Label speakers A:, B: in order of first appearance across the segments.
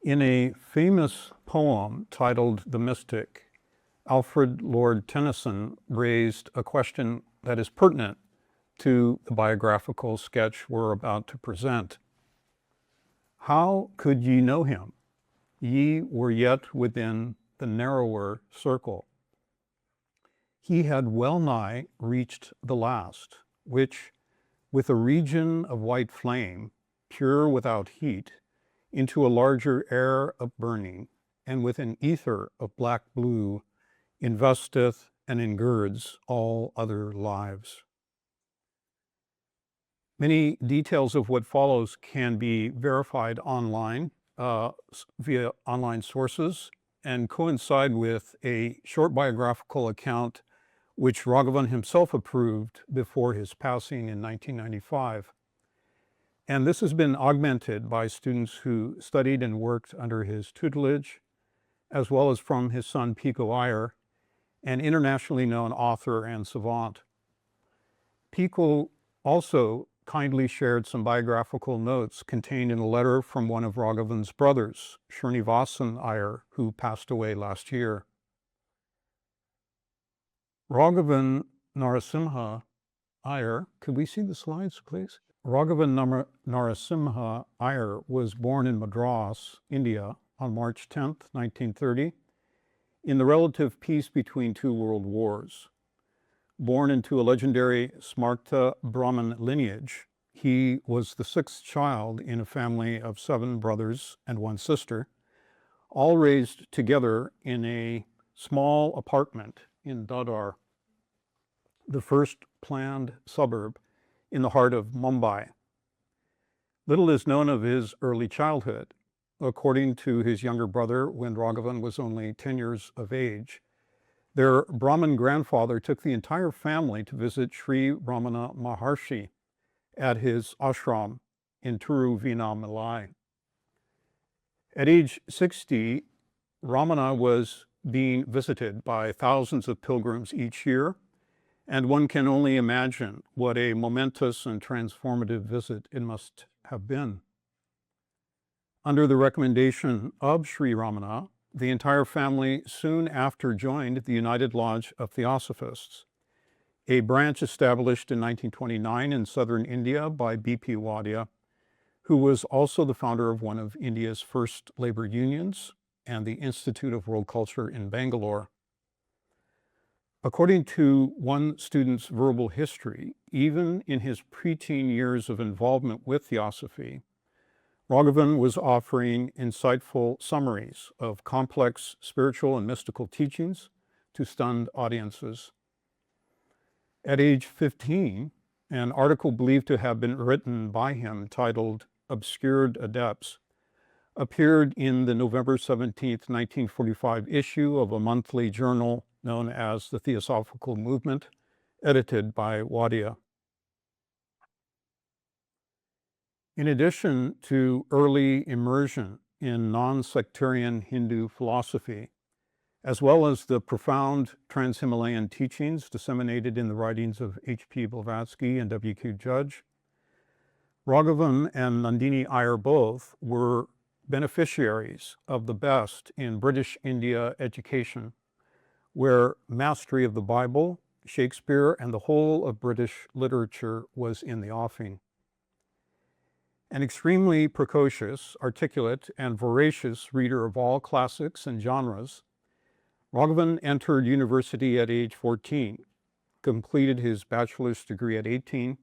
A: In a famous poem titled The Mystic, Alfred Lord Tennyson raised a question that is pertinent to the biographical sketch we're about to present. How could ye know him? Ye were yet within the narrower circle. He had well nigh reached the last, which, with a region of white flame, pure without heat, into a larger air of burning, and with an ether of black blue, investeth and engirds all other lives. Many details of what follows can be verified online via online sources and coincide with a short biographical account which Raghavan himself approved before his passing in 1995. And this has been augmented by students who studied and worked under his tutelage, as well as from his son Pico Iyer, an internationally known author and savant. Pico also kindly shared some biographical notes contained in a letter from one of Raghavan's brothers, Srinivasan Iyer, who passed away last year. Raghavan Narasimha Iyer, could we see the slides, please? Raghavan Narasimha Iyer was born in Madras, India, on March 10, 1930, in the relative peace between two world wars. Born into a legendary Smarta Brahmin lineage, he was the sixth child in a family of 7 brothers and 1 sister, all raised together in a small apartment in Dadar, the first planned suburb in the heart of Mumbai. Little is known of his early childhood. According to his younger brother, when Raghavan was only 10 years of age, their Brahmin grandfather took the entire family to visit Sri Ramana Maharshi at his ashram in Tiruvannamalai. At age 60, Ramana was being visited by thousands of pilgrims each year, and one can only imagine what a momentous and transformative visit it must have been. Under the recommendation of Sri Ramana, the entire family soon after joined the United Lodge of Theosophists, a branch established in 1929 in southern India by B.P. Wadia, who was also the founder of one of India's first labor unions and the Institute of World Culture in Bangalore. According to one student's verbal history, even in his preteen years of involvement with Theosophy, Raghavan was offering insightful summaries of complex spiritual and mystical teachings to stunned audiences. At age 15, an article believed to have been written by him titled Obscured Adepts appeared in the November 17, 1945 issue of a monthly journal known as the Theosophical Movement, edited by Wadia. In addition to early immersion in non-sectarian Hindu philosophy, as well as the profound trans-Himalayan teachings disseminated in the writings of H.P. Blavatsky and W.Q. Judge, Raghavan and Nandini Iyer both were beneficiaries of the best in British India education, where mastery of the Bible, Shakespeare, and the whole of British literature was in the offing. An extremely precocious, articulate, and voracious reader of all classics and genres, Raghavan entered university at age 14, completed his bachelor's degree at 18,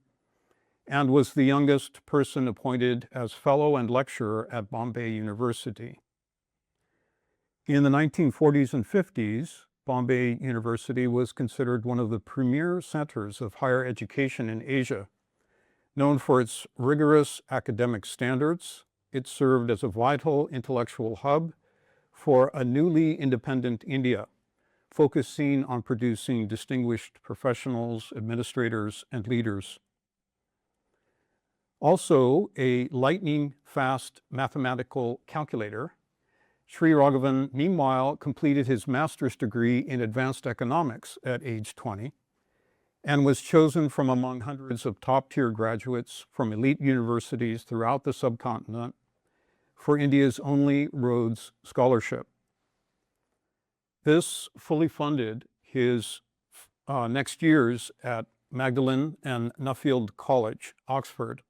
A: and was the youngest person appointed as fellow and lecturer at Bombay University. In the 1940s and 50s, Bombay University was considered one of the premier centers of higher education in Asia. Known for its rigorous academic standards, it served as a vital intellectual hub for a newly independent India, focusing on producing distinguished professionals, administrators, and leaders. Also a lightning-fast mathematical calculator, Sri Raghavan, meanwhile, completed his master's degree in advanced economics at age 20 and was chosen from among hundreds of top-tier graduates from elite universities throughout the subcontinent for India's only Rhodes Scholarship. This fully funded his next years at Magdalen and Nuffield College, Oxford,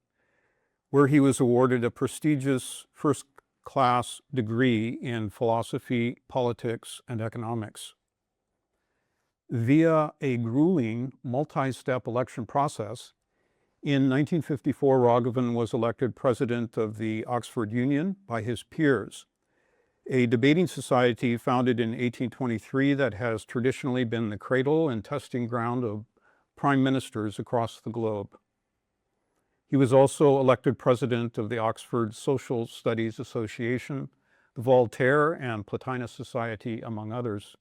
A: where he was awarded a prestigious first-class degree in philosophy, politics, and economics. Via a grueling multi-step election process, in 1954, Raghavan was elected president of the Oxford Union by his peers, a debating society founded in 1823 that has traditionally been the cradle and testing ground of prime ministers across the globe. He was also elected president of the Oxford Social Studies Association, the Voltaire and Plotinus Society, among others.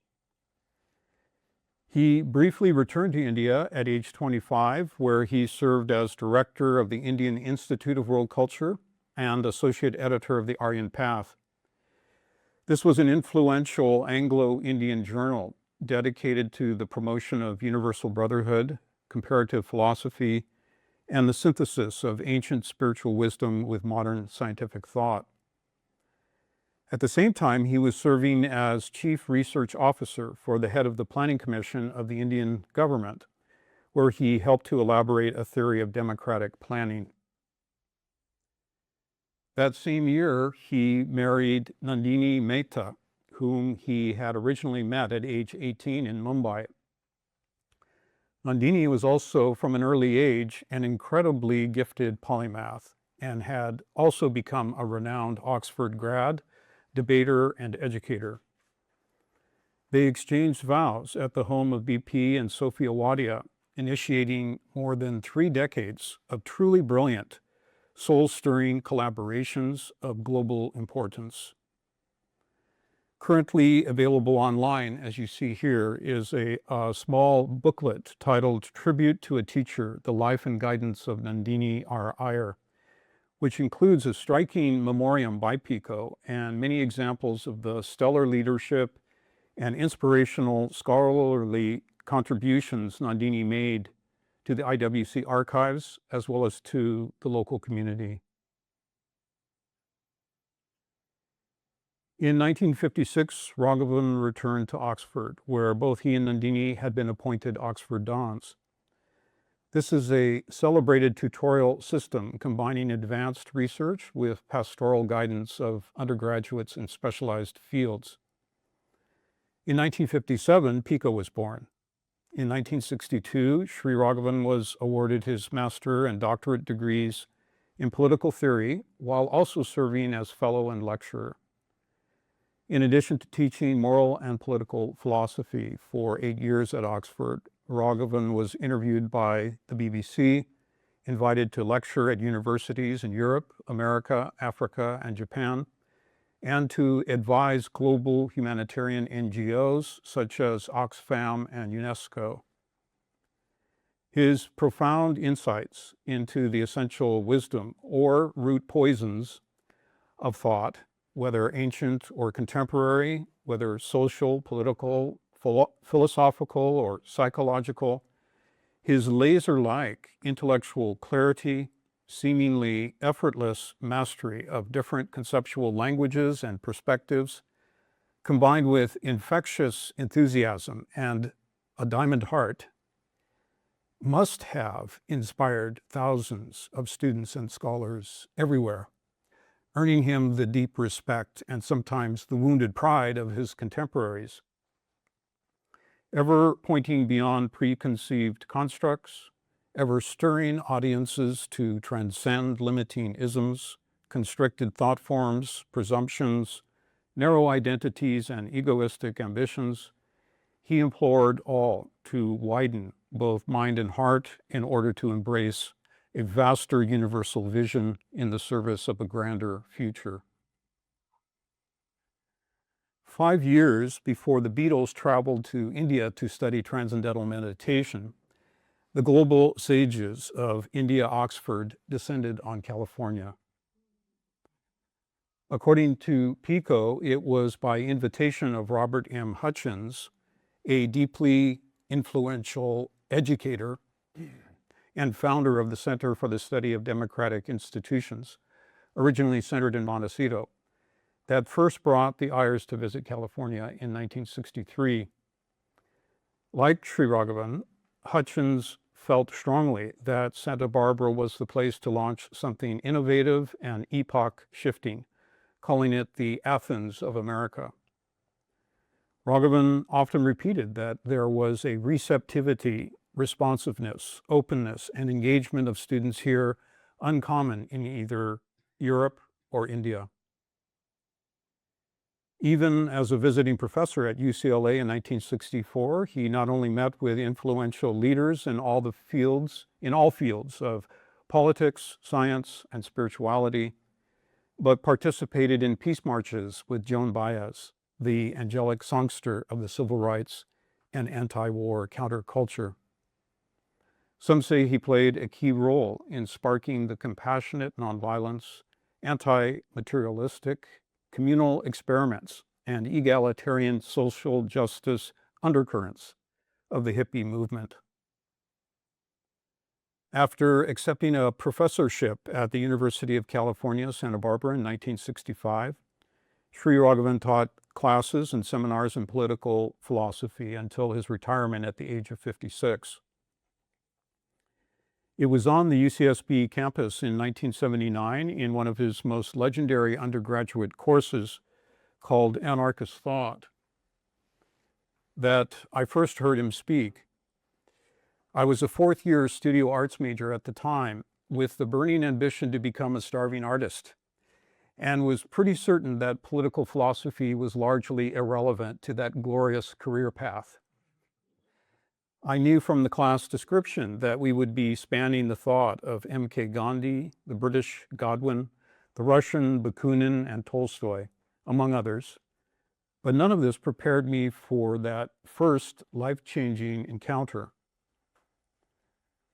A: He briefly returned to India at age 25, where he served as director of the Indian Institute of World Culture and associate editor of the Aryan Path. This was an influential Anglo-Indian journal dedicated to the promotion of universal brotherhood, comparative philosophy, and the synthesis of ancient spiritual wisdom with modern scientific thought. At the same time, he was serving as chief research officer for the head of the Planning Commission of the Indian government, where he helped to elaborate a theory of democratic planning. That same year, he married Nandini Mehta, whom he had originally met at age 18 in Mumbai. Nandini was also, from an early age, an incredibly gifted polymath and had also become a renowned Oxford grad, debater, and educator. They exchanged vows at the home of BP and Sophia Wadia, initiating more than 3 decades of truly brilliant, soul-stirring collaborations of global importance. Currently available online, as you see here, is a small booklet titled Tribute to a Teacher, The Life and Guidance of Nandini R. Iyer, which includes a striking memoriam by Pico and many examples of the stellar leadership and inspirational scholarly contributions Nandini made to the IWC archives as well as to the local community. In 1956, Raghavan returned to Oxford, where both he and Nandini had been appointed Oxford Dons. This is a celebrated tutorial system combining advanced research with pastoral guidance of undergraduates in specialized fields. In 1957, Pico was born. In 1962, Sri Raghavan was awarded his master and doctorate degrees in political theory, while also serving as fellow and lecturer. In addition to teaching moral and political philosophy for 8 years at Oxford, Raghavan was interviewed by the BBC, invited to lecture at universities in Europe, America, Africa, and Japan, and to advise global humanitarian NGOs such as Oxfam and UNESCO. His profound insights into the essential wisdom or root poisons of thought, whether ancient or contemporary, whether social, political, philosophical, or psychological, his laser-like intellectual clarity, seemingly effortless mastery of different conceptual languages and perspectives, combined with infectious enthusiasm and a diamond heart, must have inspired thousands of students and scholars everywhere, earning him the deep respect and sometimes the wounded pride of his contemporaries. Ever pointing beyond preconceived constructs, ever stirring audiences to transcend limiting isms, constricted thought forms, presumptions, narrow identities, and egoistic ambitions, he implored all to widen both mind and heart in order to embrace a vaster universal vision in the service of a grander future. 5 years before the Beatles traveled to India to study transcendental meditation, The global sages of India, Oxford, descended on California. According to Pico, it was by invitation of Robert M. Hutchins, a deeply influential educator and founder of the Center for the Study of Democratic Institutions, originally centered in Montecito, that first brought the Iyers to visit California in 1963. Like Sri Raghavan, Hutchins felt strongly that Santa Barbara was the place to launch something innovative and epoch-shifting, calling it the Athens of America. Raghavan often repeated that there was a receptivity, responsiveness, openness, and engagement of students here uncommon in either Europe or India. Even as a visiting professor at UCLA in 1964, he not only met with influential leaders in all fields of politics, science, and spirituality, but participated in peace marches with Joan Baez, the angelic songster of the civil rights and anti-war counterculture. Some say he played a key role in sparking the compassionate nonviolence, anti-materialistic, communal experiments, and egalitarian social justice undercurrents of the hippie movement. After accepting a professorship at the University of California, Santa Barbara in 1965, Sri Raghavan taught classes and seminars in political philosophy until his retirement at the age of 56. It was on the UCSB campus in 1979 in one of his most legendary undergraduate courses called Anarchist Thought that I first heard him speak. I was a fourth-year studio arts major at the time with the burning ambition to become a starving artist, and was pretty certain that political philosophy was largely irrelevant to that glorious career path. I knew from the class description that we would be spanning the thought of M.K. Gandhi, the British Godwin, the Russian Bakunin, and Tolstoy, among others. But none of this prepared me for that first life-changing encounter.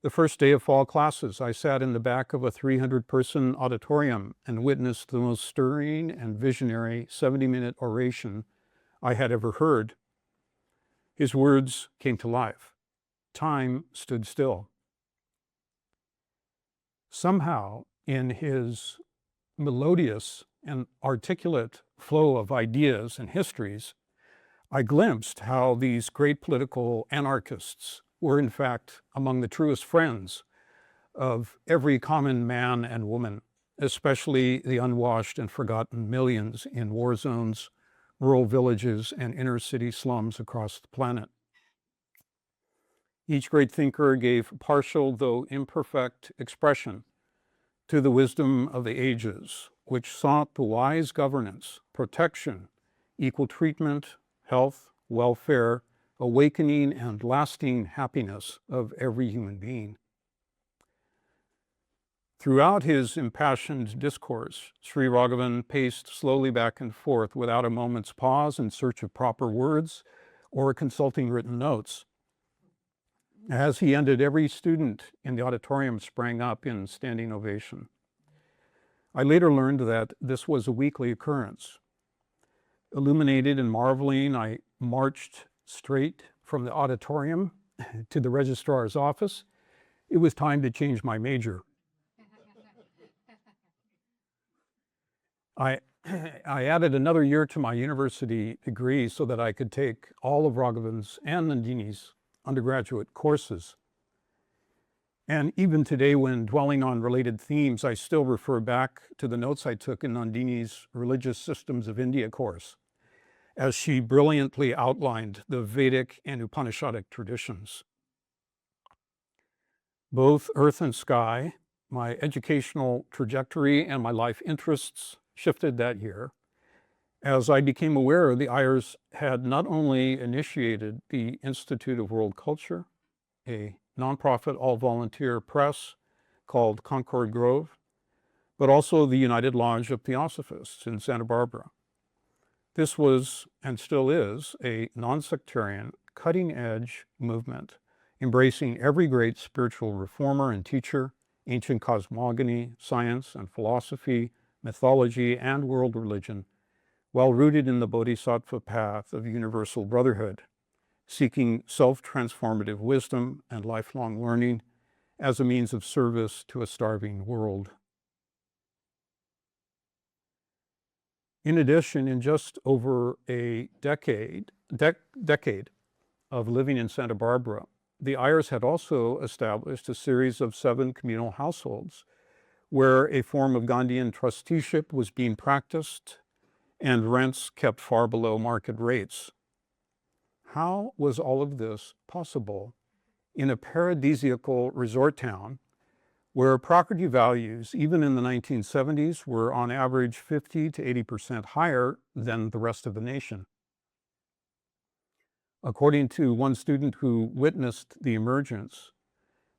A: The first day of fall classes, I sat in the back of a 300-person auditorium and witnessed the most stirring and visionary 70-minute oration I had ever heard. His words came to life. Time stood still. Somehow, in his melodious and articulate flow of ideas and histories, I glimpsed how these great political anarchists were in fact among the truest friends of every common man and woman, especially the unwashed and forgotten millions in war zones, rural villages, and inner city slums across the planet. Each great thinker gave partial, though imperfect, expression to the wisdom of the ages, which sought the wise governance, protection, equal treatment, health, welfare, awakening, and lasting happiness of every human being. Throughout his impassioned discourse, Sri Raghavan paced slowly back and forth without a moment's pause in search of proper words or consulting written notes. As he ended, every student in the auditorium sprang up in standing ovation. I later learned that this was a weekly occurrence. Illuminated and marveling, I marched straight from the auditorium to the registrar's office. It was time to change my major. I added another year to my university degree so that I could take all of Raghavan's and Nandini's undergraduate courses. And even today, when dwelling on related themes, I still refer back to the notes I took in Nandini's Religious Systems of India course, as she brilliantly outlined the Vedic and Upanishadic traditions. Both earth and sky, my educational trajectory and my life interests shifted that year, as I became aware the Iyers had not only initiated the Institute of World Culture, a nonprofit all-volunteer press called Concord Grove, but also the United Lodge of Theosophists in Santa Barbara. This was, and still is, a non-sectarian, cutting-edge movement embracing every great spiritual reformer and teacher, ancient cosmogony, science and philosophy, mythology, and world religion, while rooted in the bodhisattva path of universal brotherhood, seeking self-transformative wisdom and lifelong learning as a means of service to a starving world. In addition, in just over a decade of living in Santa Barbara, the Iyers had also established a series of 7 communal households where a form of Gandhian trusteeship was being practiced and rents kept far below market rates. How was all of this possible in a paradisiacal resort town where property values, even in the 1970s, were on average 50 to 80% higher than the rest of the nation? According to one student who witnessed the emergence,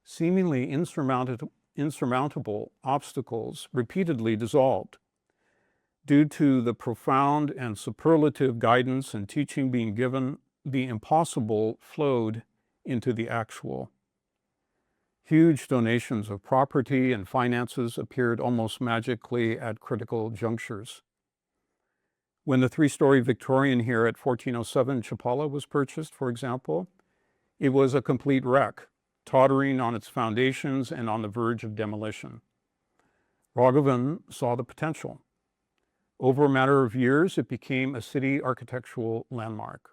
A: seemingly insurmountable obstacles repeatedly dissolved due to the profound and superlative guidance and teaching being given. The impossible flowed into the actual. Huge donations of property and finances appeared almost magically at critical junctures. When the 3-story Victorian here at 1407 Chapala was purchased, for example, it was a complete wreck, tottering on its foundations and on the verge of demolition. Raghavan saw the potential. Over a matter of years, it became a city architectural landmark.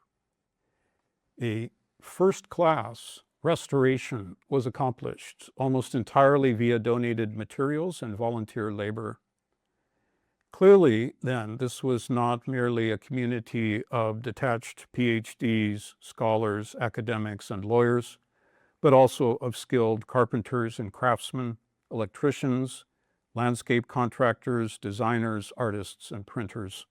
A: A first-class restoration was accomplished almost entirely via donated materials and volunteer labor. Clearly, then, this was not merely a community of detached PhDs, scholars, academics, and lawyers, but also of skilled carpenters and craftsmen, electricians, landscape contractors, designers, artists, and printers.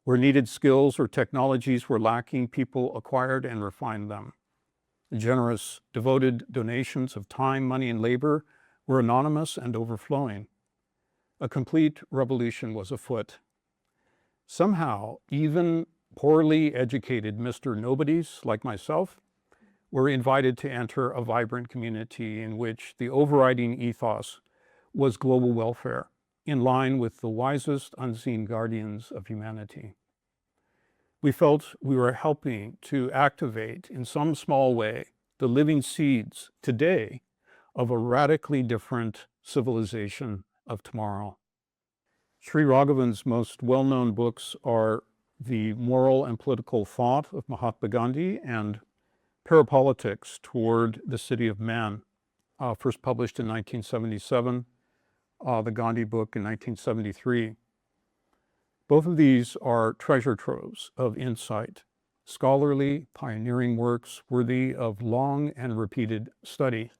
A: Where needed skills or technologies were lacking, people acquired and refined them. Generous, devoted donations of time, money, and labor were anonymous and overflowing. A complete revolution was afoot. Somehow, even poorly educated Mr. Nobodies like myself were invited to enter a vibrant community in which the overriding ethos was global welfare, in line with the wisest unseen guardians of humanity. We felt we were helping to activate, in some small way, the living seeds today of a radically different civilization of tomorrow. Sri Raghavan's most well-known books are The Moral and Political Thought of Mahatma Gandhi and Parapolitics Toward the City of Man, first published in 1977, the Gandhi book in 1973. Both of these are treasure troves of insight, scholarly, pioneering works worthy of long and repeated study.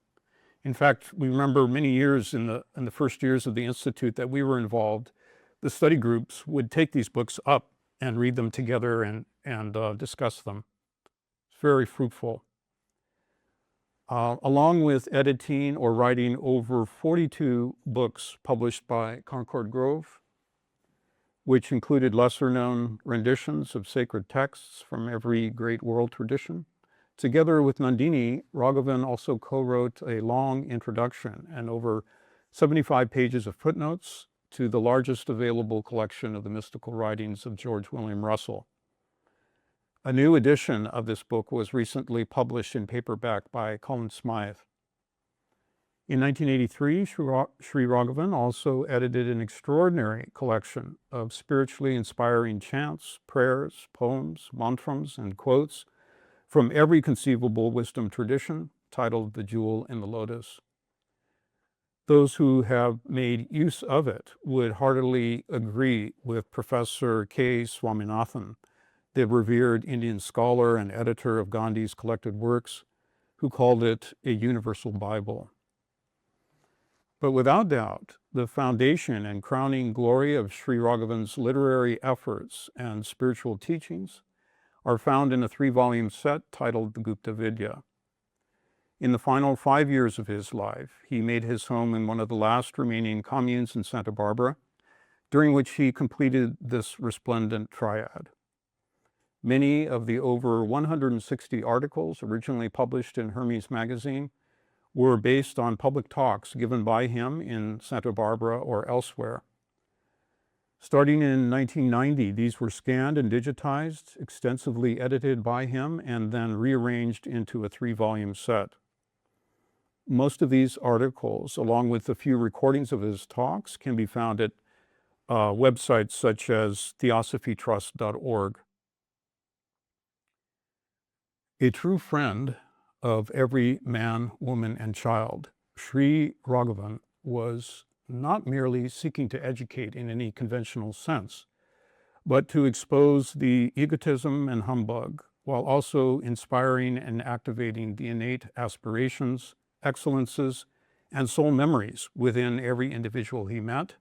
A: In fact, we remember many years in the first years of the Institute that we were involved, the study groups would take these books up and read them together and discuss them. It's very fruitful. Along with editing or writing over 42 books published by Concord Grove, which included lesser-known renditions of sacred texts from every great world tradition. Together with Nandini, Raghavan also co-wrote a long introduction and over 75 pages of footnotes to the largest available collection of the mystical writings of George William Russell. A new edition of this book was recently published in paperback by Colin Smythe. In 1983, Sri Raghavan also edited an extraordinary collection of spiritually inspiring chants, prayers, poems, mantras, and quotes from every conceivable wisdom tradition, titled The Jewel in the Lotus. Those who have made use of it would heartily agree with Professor K. Swaminathan, the revered Indian scholar and editor of Gandhi's collected works, who called it a universal Bible. But without doubt, the foundation and crowning glory of Sri Raghavan's literary efforts and spiritual teachings are found in a 3-volume set titled The Gupta Vidya. In the final 5 years of his life, he made his home in one of the last remaining communes in Santa Barbara, during which he completed this resplendent triad. Many of the over 160 articles originally published in Hermes magazine were based on public talks given by him in Santa Barbara or elsewhere. Starting in 1990, these were scanned and digitized, extensively edited by him, and then rearranged into a 3-volume set. Most of these articles, along with a few recordings of his talks, can be found at websites such as theosophytrust.org. A true friend of every man, woman, and child, Sri Raghavan was not merely seeking to educate in any conventional sense, but to expose the egotism and humbug, while also inspiring and activating the innate aspirations, excellences, and soul memories within every individual he met,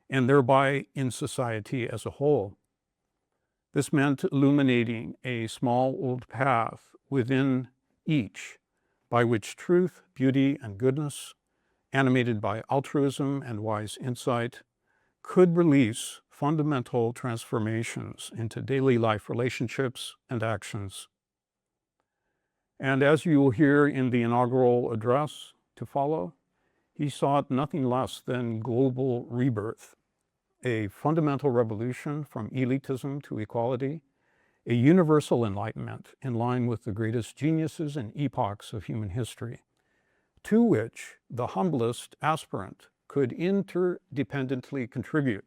A: and thereby in society as a whole. This meant illuminating a small old path within each by which truth, beauty, and goodness, animated by altruism and wise insight, could release fundamental transformations into daily life relationships and actions. And as you will hear in the inaugural address to follow, he sought nothing less than global rebirth, a fundamental revolution from elitism to equality, a universal enlightenment in line with the greatest geniuses and epochs of human history, to which the humblest aspirant could interdependently contribute,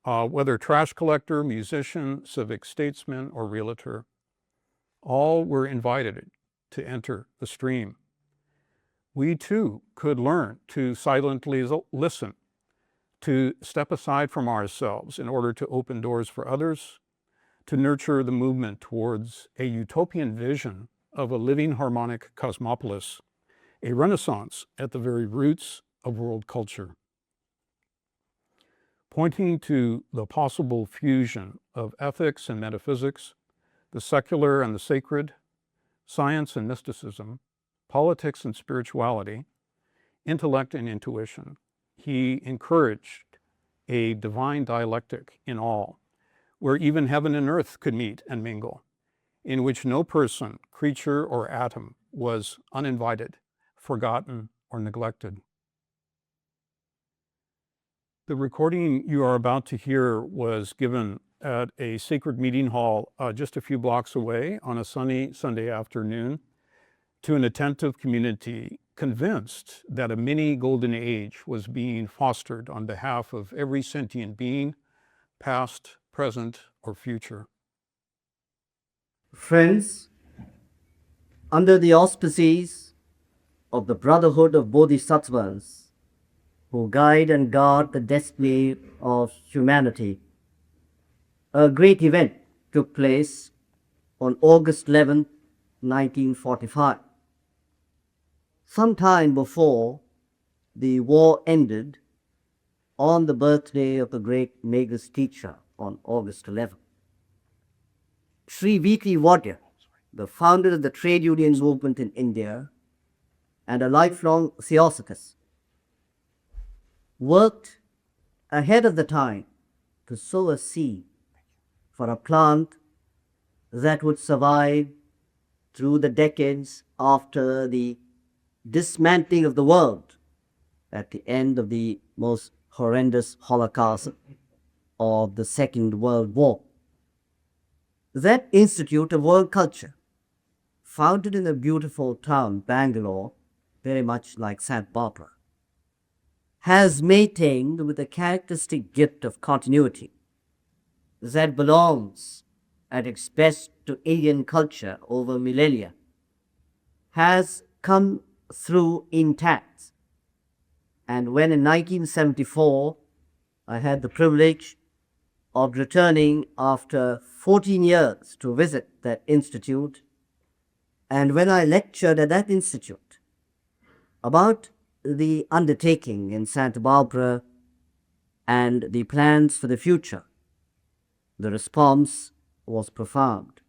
A: whether trash collector, musician, civic statesman, or realtor. All were invited to enter the stream. We too could learn to silently listen, to step aside from ourselves in order to open doors for others, to nurture the movement towards a utopian vision of a living harmonic cosmopolis, a renaissance at the very roots of world culture. Pointing to the possible fusion of ethics and metaphysics, the secular and the sacred, science and mysticism, politics and spirituality, intellect and intuition, he encouraged a divine dialectic in all, where even heaven and earth could meet and mingle, in which no person, creature, or atom was uninvited, forgotten, or neglected. The recording you are about to hear was given at a sacred meeting hall just a few blocks away on a sunny Sunday afternoon to an attentive community convinced that a mini golden age was being fostered on behalf of every sentient being, past, present, or future.
B: Friends, under the auspices of the Brotherhood of Bodhisattvas, who guide and guard the destiny of humanity, a great event took place on August 11, 1945. Some time before the war ended, on the birthday of the great Negus teacher on August 11. Sri V.T. Wadhya, the founder of the trade unions movement in India and a lifelong theosophist, worked ahead of the time to sow a seed for a plant that would survive through the decades after the dismantling of the world at the end of the most horrendous Holocaust of the Second World War. That Institute of World Culture, founded in the beautiful town Bangalore, very much like Santa Barbara, has maintained with the characteristic gift of continuity that belongs at its best to Indian culture over millennia, has come through intact. And when in 1974 I had the privilege of returning after 14 years to visit that institute, and when I lectured at that institute about the undertaking in Santa Barbara and the plans for the future, the response was profound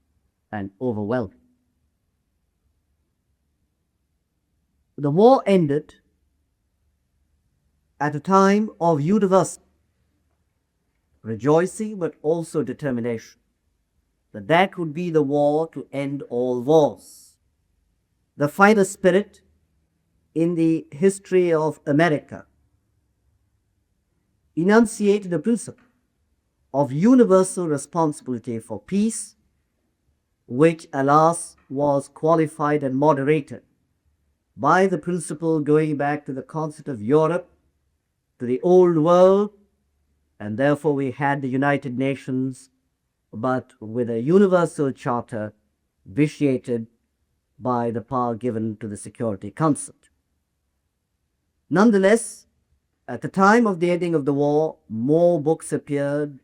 B: and overwhelming. The war ended at a time of universal rejoicing but also determination. that would be the war to end all wars. The fighter spirit in the history of America enunciated the principle of universal responsibility for peace, which, alas, was qualified and moderated by the principle going back to the concept of Europe, to the old world, and therefore we had the United Nations, but with a universal charter vitiated by the power given to the Security Council. Nonetheless, at the time of the ending of the war, more books appeared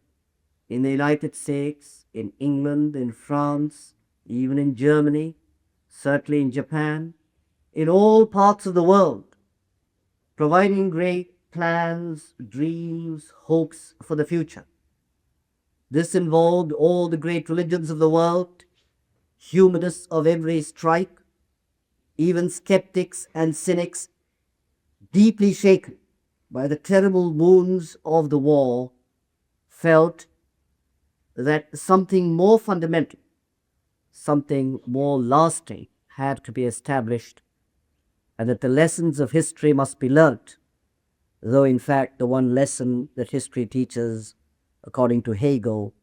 B: in the United States, in England, in France, even in Germany, certainly in Japan, in all parts of the world, providing great plans, dreams, hopes for the future. This involved all the great religions of the world, humanists of every stripe, even skeptics and cynics, deeply shaken by the terrible wounds of the war, felt that something more fundamental, something more lasting had to be established, and that the lessons of history must be learnt, though in fact the one lesson that history teaches, according to Hegel,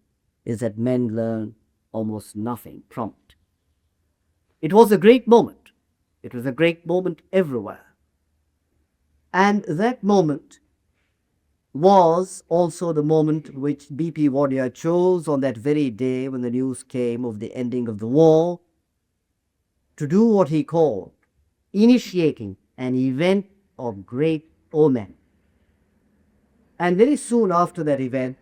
B: is that men learn almost nothing from it. It was a great moment. It was a great moment everywhere. And that moment was also the moment which B.P. Warrior chose on that very day when the news came of the ending of the war to do what he called initiating an event of great omen. And very soon after that event,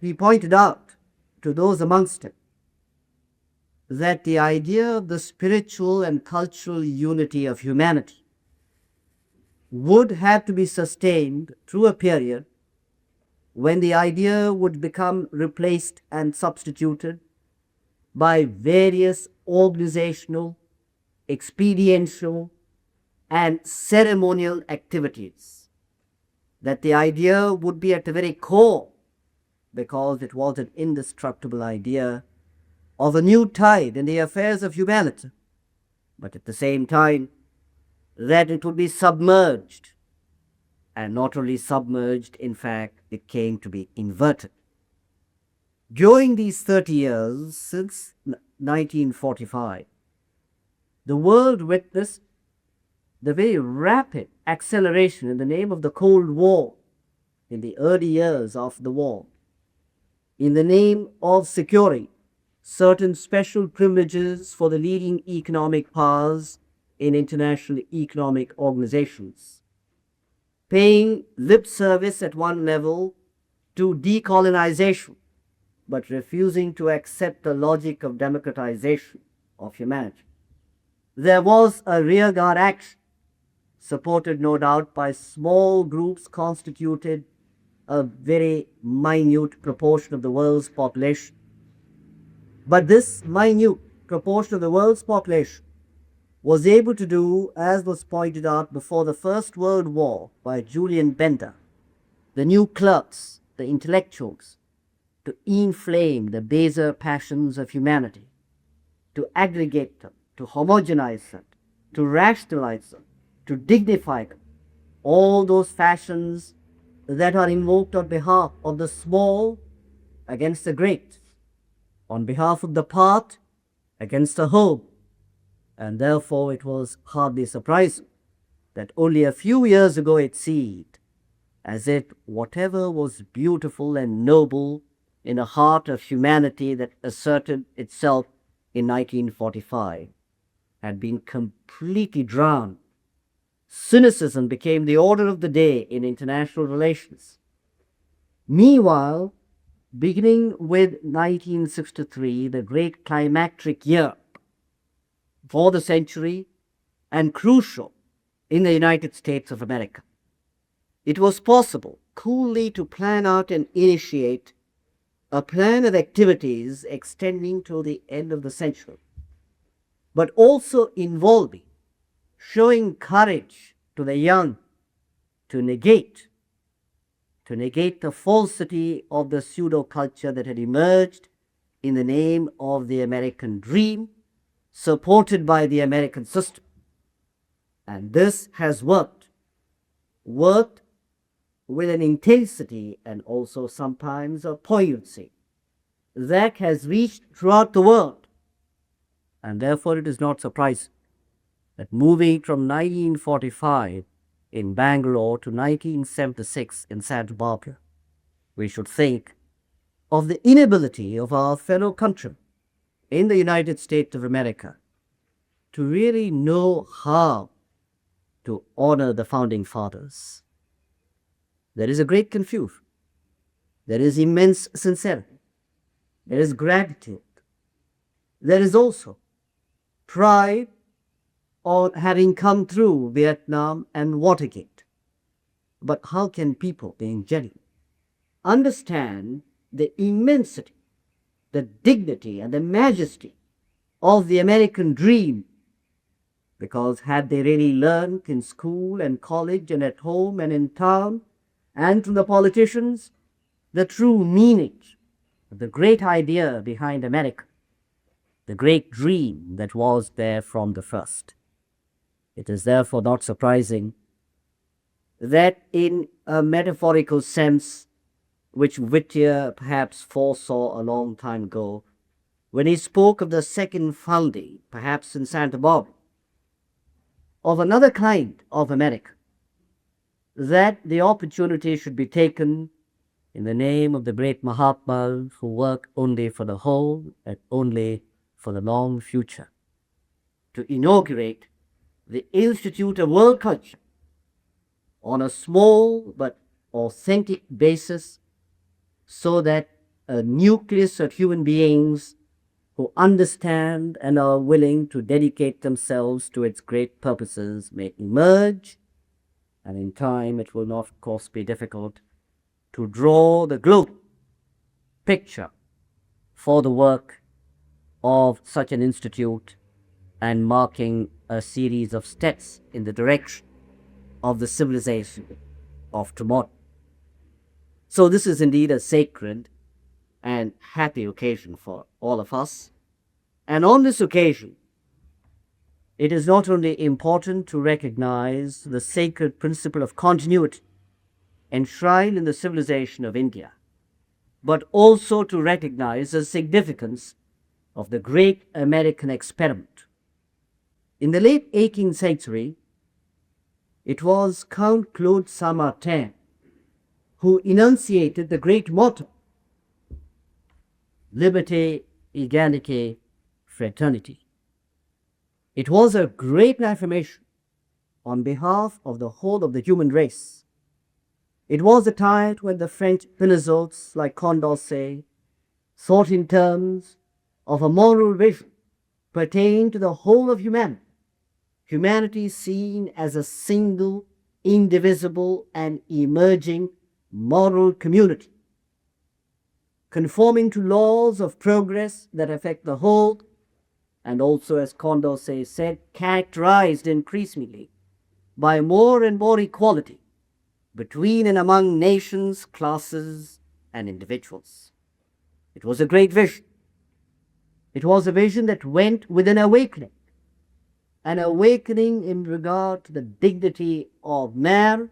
B: he pointed out to those amongst him that the idea of the spiritual and cultural unity of humanity would have to be sustained through a period when the idea would become replaced and substituted by various organizational, experiential, and ceremonial activities. That the idea would be at the very core, because it was an indestructible idea of a new tide in the affairs of humanity, but at the same time that it would be submerged, and not only submerged, in fact, it came to be inverted. During these 30 years, since 1945, the world witnessed the very rapid acceleration in the name of the Cold War, in the early years of the war, in the name of securing certain special privileges for the leading economic powers in international economic organizations, paying lip service at one level to decolonization, but refusing to accept the logic of democratization of humanity. There was a rearguard action, supported no doubt by small groups constituted a very minute proportion of the world's population. But this minute proportion of the world's population was able to do, as was pointed out before the First World War by Julian Bender, the new clerks, the intellectuals, to inflame the baser passions of humanity, to aggregate them, to homogenize them, to rationalize them, to dignify them, all those fashions that are invoked on behalf of the small against the great, on behalf of the part against the whole. And therefore it was hardly surprising that only a few years ago it seemed as if whatever was beautiful and noble in the heart of humanity that asserted itself in 1945 had been completely drowned. Cynicism became the order of the day in international relations. Meanwhile, beginning with 1963, the great climactic year for the century and crucial in the United States of America, it was possible coolly to plan out and initiate a plan of activities extending to the end of the century, but also involving showing courage to the young to negate the falsity of the pseudo-culture that had emerged in the name of the American dream, supported by the American system. And this has worked with an intensity and also sometimes a poignancy that has reached throughout the world. And therefore it is not surprising that moving from 1945 in Bangalore to 1976 in Santa Barbara, we should think of the inability of our fellow countrymen in the United States of America to really know how to honor the founding fathers. There is a great confusion. There is immense sincerity. There is gratitude. There is also pride on having come through Vietnam and Watergate. But how can people, being genuine, understand the immensity, the dignity, and the majesty of the American dream? Because had they really learned in school and college and at home and in town and from the politicians the true meaning of the great idea behind America, the great dream that was there from the first, it is therefore not surprising that in a metaphorical sense, which Whittier perhaps foresaw a long time ago, when he spoke of the second founding, perhaps in Santa Barbara, of another kind of America, that the opportunity should be taken in the name of the great Mahatmas who work only for the whole and only for the long future, to inaugurate the Institute of World Culture on a small but authentic basis, so that a nucleus of human beings who understand and are willing to dedicate themselves to its great purposes may emerge, and in time it will not, of course, be difficult to draw the global picture for the work of such an institute and marking a series of steps in the direction of the civilization of tomorrow. So this is indeed a sacred and happy occasion for all of us. And on this occasion, it is not only important to recognize the sacred principle of continuity enshrined in the civilization of India, but also to recognize the significance of the great American experiment. In the late 18th century, it was Count Claude Saint-Martin who enunciated the great motto, Liberté, Égalité, Fraternity. It was a great affirmation on behalf of the whole of the human race. It was a time when the French philosophes like Condorcet thought in terms of a moral vision pertaining to the whole of humanity, humanity seen as a single, indivisible, and emerging moral community, conforming to laws of progress that affect the whole, and also, as Condorcet said, characterized increasingly by more and more equality between and among nations, classes, and individuals. It was a great vision. It was a vision that went with an awakening in regard to the dignity of man,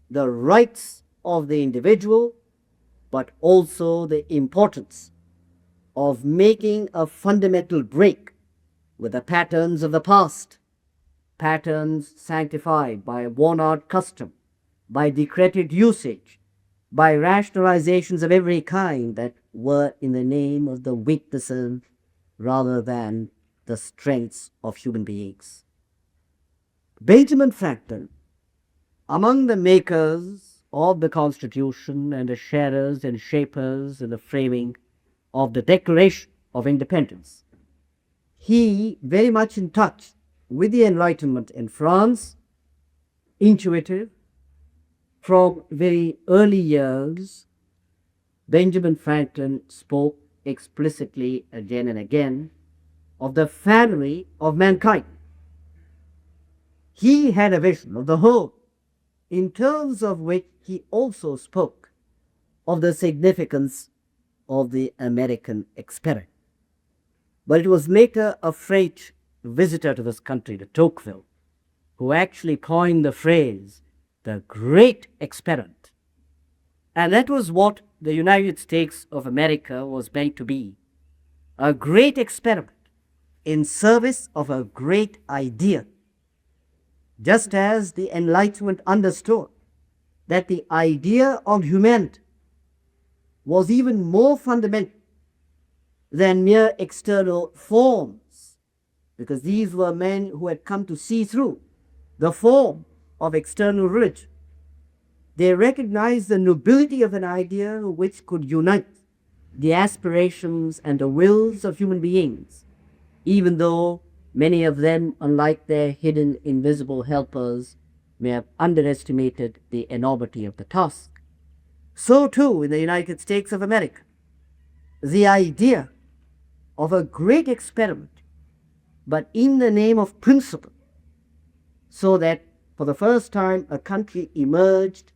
B: the rights of the individual, but also the importance of making a fundamental break with the patterns of the past, patterns sanctified by worn-out custom, by decreted usage, by rationalizations of every kind that were in the name of the weaknesses rather than the strengths of human beings. Benjamin Franklin, among the makers of the Constitution and the sharers and shapers in the framing of the Declaration of Independence, he, very much in touch with the Enlightenment in France, intuitive from very early years, Benjamin Franklin spoke explicitly again and again of the family of mankind. He had a vision of the whole, in terms of which he also spoke of the significance of the American experiment. But it was later a French visitor to this country, de Tocqueville, who actually coined the phrase, the great experiment. And that was what the United States of America was meant to be, a great experiment in service of a great idea. Just as the Enlightenment understood that the idea of humanity was even more fundamental than mere external forms, because these were men who had come to see through the form of external religion. They recognized the nobility of an idea which could unite the aspirations and the wills of human beings, even though many of them, unlike their hidden invisible helpers, may have underestimated the enormity of the task. So too in the United States of America, the idea of a great experiment, but in the name of principle, so that for the first time a country emerged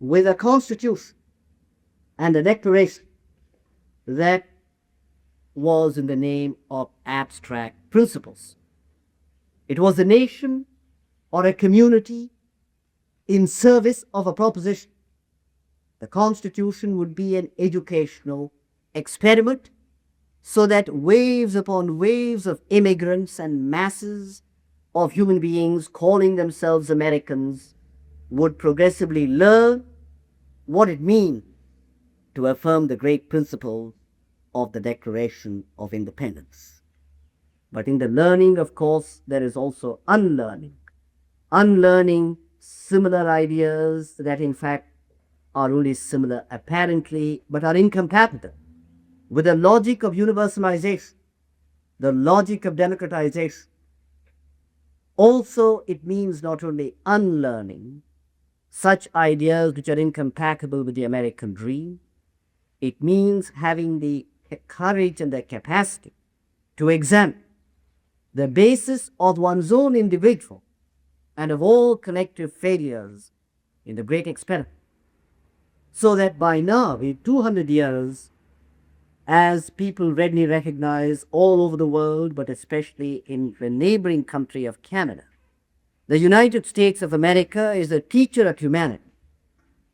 B: with a constitution and a declaration that was in the name of abstract principles. It was a nation or a community in service of a proposition. The Constitution would be an educational experiment, so that waves upon waves of immigrants and masses of human beings calling themselves Americans would progressively learn what it means to affirm the great principles of the Declaration of Independence. But in the learning, of course, there is also unlearning. Unlearning similar ideas that in fact are only similar apparently, but are incompatible with the logic of universalization, the logic of democratization. Also, it means not only unlearning such ideas which are incompatible with the American dream, it means having the courage and the capacity to examine the basis of one's own individual and of all collective failures in the great experiment, so that by now, in 200 years, as people readily recognize all over the world, but especially in the neighboring country of Canada, the United States of America is a teacher of humanity,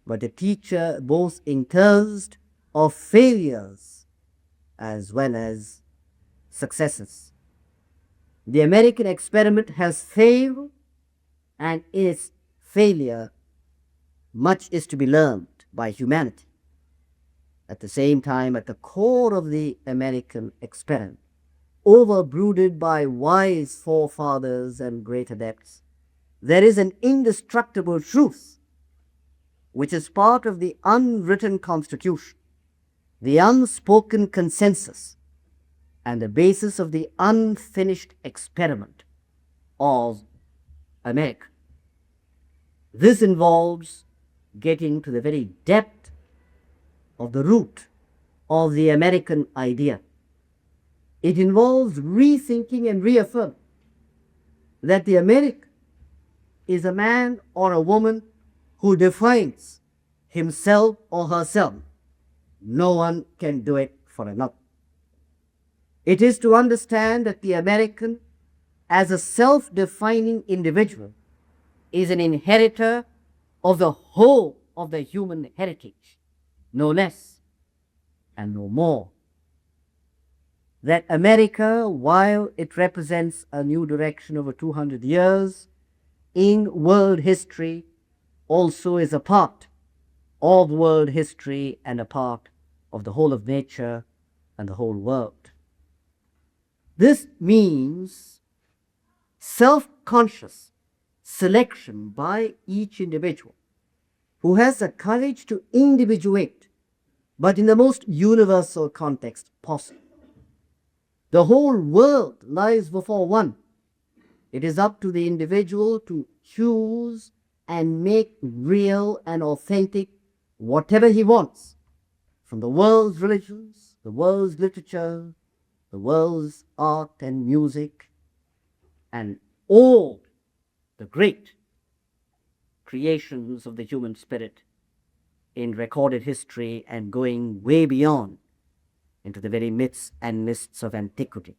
B: but a teacher both in terms of failures as well as successes. The American experiment has failed, and in its failure, much is to be learned by humanity. At the same time, at the core of the American experiment, overbrooded by wise forefathers and great adepts, there is an indestructible truth which is part of the unwritten constitution, the unspoken consensus, and the basis of the unfinished experiment of America. This involves getting to the very depth of the root of the American idea. It involves rethinking and reaffirming that the American is a man or a woman who defines himself or herself. No one can do it for another. It is to understand that the American, as a self-defining individual, is an inheritor of the whole of the human heritage, no less and no more. That America, while it represents a new direction over 200 years in world history, also is a part of world history and a part of the whole of nature and the whole world. This means self-conscious selection by each individual who has the courage to individuate, but in the most universal context possible. The whole world lies before one. It is up to the individual to choose and make real and authentic whatever he wants, from the world's religions, the world's literature, the world's art and music, and all the great creations of the human spirit in recorded history, and going way beyond into the very myths and mists of antiquity.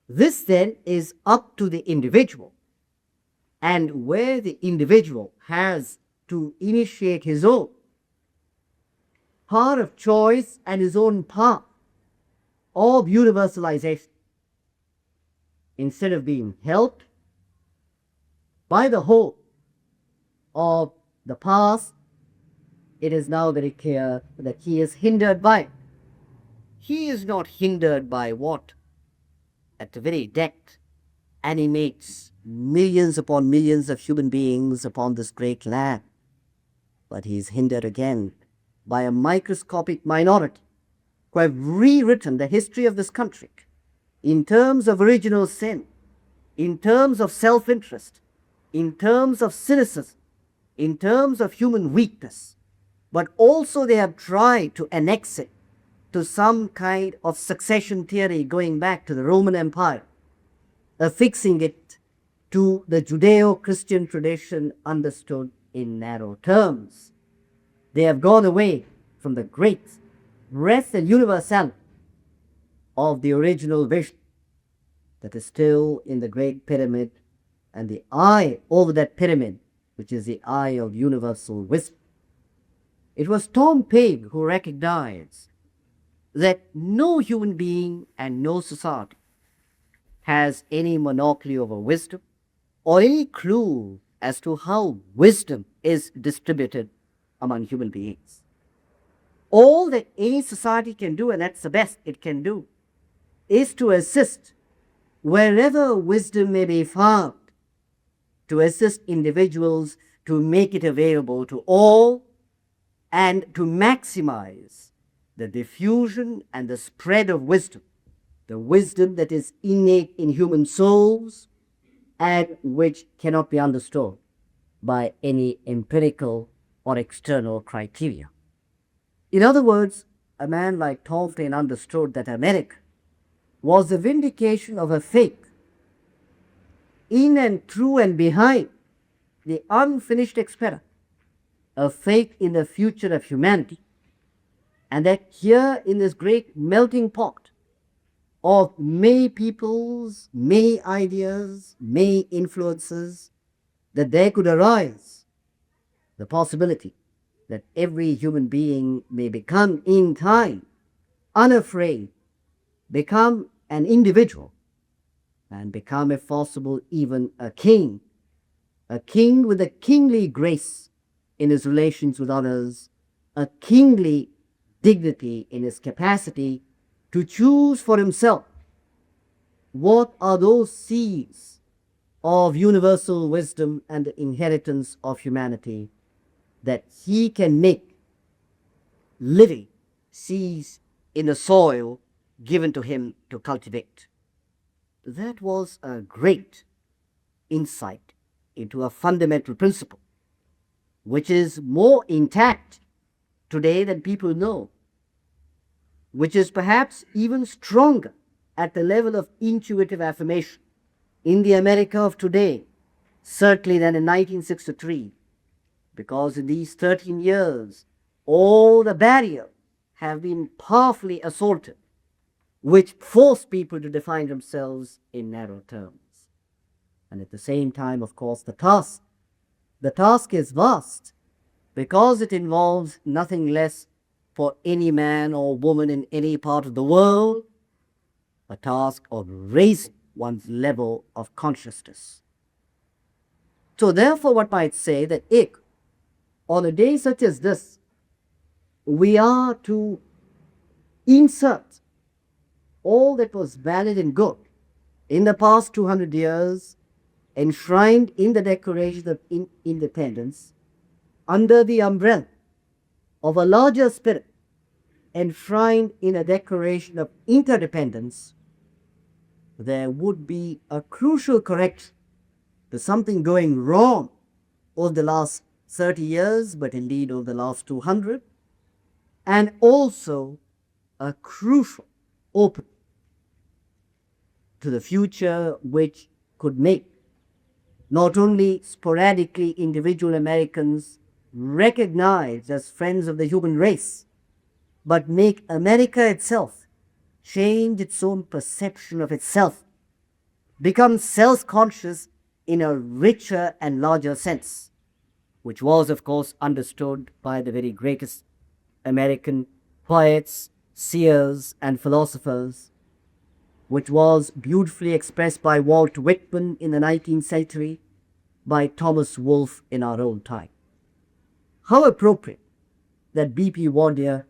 B: This then is up to the individual, and where the individual has to initiate his own power of choice and his own path of universalization, instead of being helped by the whole of the past, it is now very clear that he is hindered by it. He is not hindered by what, at the very depth, animates millions upon millions of human beings upon this great land, but he is hindered again by a microscopic minority who have rewritten the history of this country in terms of original sin, in terms of self-interest, in terms of cynicism, in terms of human weakness, but also they have tried to annex it to some kind of succession theory going back to the Roman Empire, affixing it to the Judeo-Christian tradition understood in narrow terms. They have gone away from the great breadth and universality of the original vision that is still in the Great Pyramid, and the eye over that pyramid, which is the eye of universal wisdom. It was Tom Paine who recognized that no human being and no society has any monopoly over wisdom or any clue as to how wisdom is distributed among human beings. All that any society can do, and that's the best it can do, is to assist wherever wisdom may be found, to assist individuals to make it available to all and to maximize the diffusion and the spread of wisdom, the wisdom that is innate in human souls and which cannot be understood by any empirical or external criteria. In other words, a man like Tom Paine understood that America was the vindication of a faith in and through and behind the unfinished experiment, a faith in the future of humanity, and that here in this great melting pot of many peoples, many ideas, many influences, that there could arise the possibility that every human being may become in time unafraid, become an individual, and become, if possible, even a king with a kingly grace in his relations with others, a kingly dignity in his capacity to choose for himself what are those seeds of universal wisdom and the inheritance of humanity that he can make living seeds in the soil given to him to cultivate. That was a great insight into a fundamental principle, which is more intact today than people know, which is perhaps even stronger at the level of intuitive affirmation in the America of today, certainly than in 1963, because in these 13 years, all the barriers have been powerfully assaulted, which force people to define themselves in narrow terms. And at the same time, of course, the task is vast, because it involves nothing less for any man or woman in any part of the world, a task of raising one's level of consciousness. So therefore, one might say that if, on a day such as this, we are to insert all that was valid and good in the past 200 years, enshrined in the Declaration of Independence, under the umbrella of a larger spirit, enshrined in a Declaration of Interdependence, there would be a crucial correction to something going wrong over the last 30 years, but indeed over the last 200, and also a crucial opening to the future which could make not only sporadically individual Americans recognized as friends of the human race, but make America itself change its own perception of itself, become self-conscious in a richer and larger sense, which was, of course, understood by the very greatest American poets, seers, and philosophers, which was beautifully expressed by Walt Whitman in the 19th century, by Thomas Wolfe in our own time. How appropriate that B.P. Wardia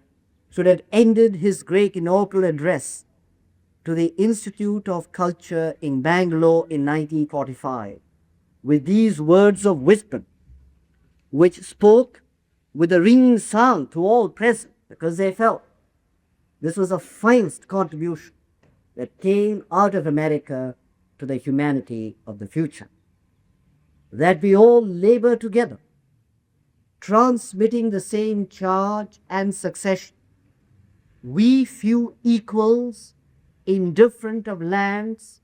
B: should have ended his great inaugural address to the Institute of Culture in Bangalore in 1945 with these words of wisdom, which spoke with a ringing sound to all present, because they felt this was the finest contribution that came out of America to the humanity of the future. That we all labor together, transmitting the same charge and succession. We few equals, indifferent of lands,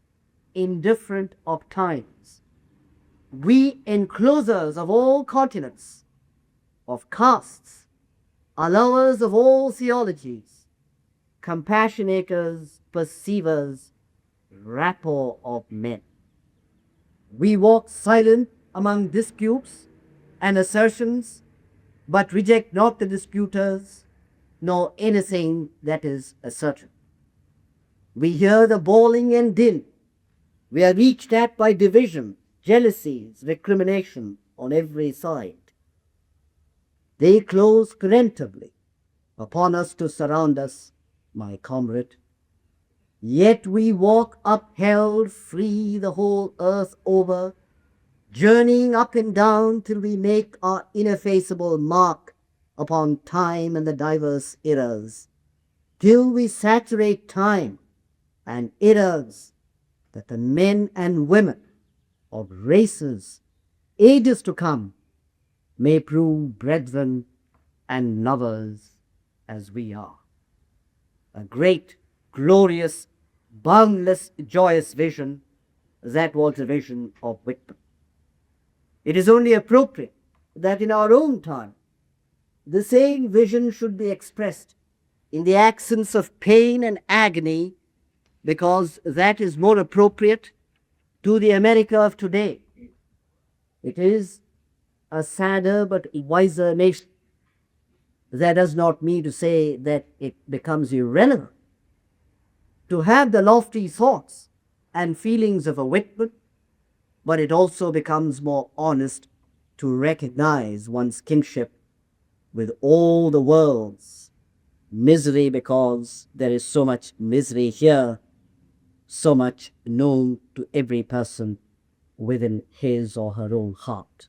B: indifferent of times. We enclosers of all continents, of castes, allowers of all theologies, compassionators, perceivers, rapport of men. We walk silent among disputes and assertions, but reject not the disputers, nor anything that is asserted. We hear the bawling and din. We are reached at by division, jealousies, recrimination on every side. They close creditably upon us to surround us, my comrade. Yet we walk upheld free the whole earth over, journeying up and down till we make our ineffaceable mark upon time and the diverse eras, till we saturate time and eras, that the men and women of races, ages to come, may prove brethren and lovers as we are. A great, glorious, boundless, joyous vision, that was the vision of Whitman. It is only appropriate that in our own time, the same vision should be expressed in the accents of pain and agony, because that is more appropriate to the America of today. It is a sadder but wiser nation. That does not mean to say that it becomes irrelevant to have the lofty thoughts and feelings of a Whitman, but it also becomes more honest to recognize one's kinship with all the world's misery, because there is so much misery here, so much known to every person within his or her own heart.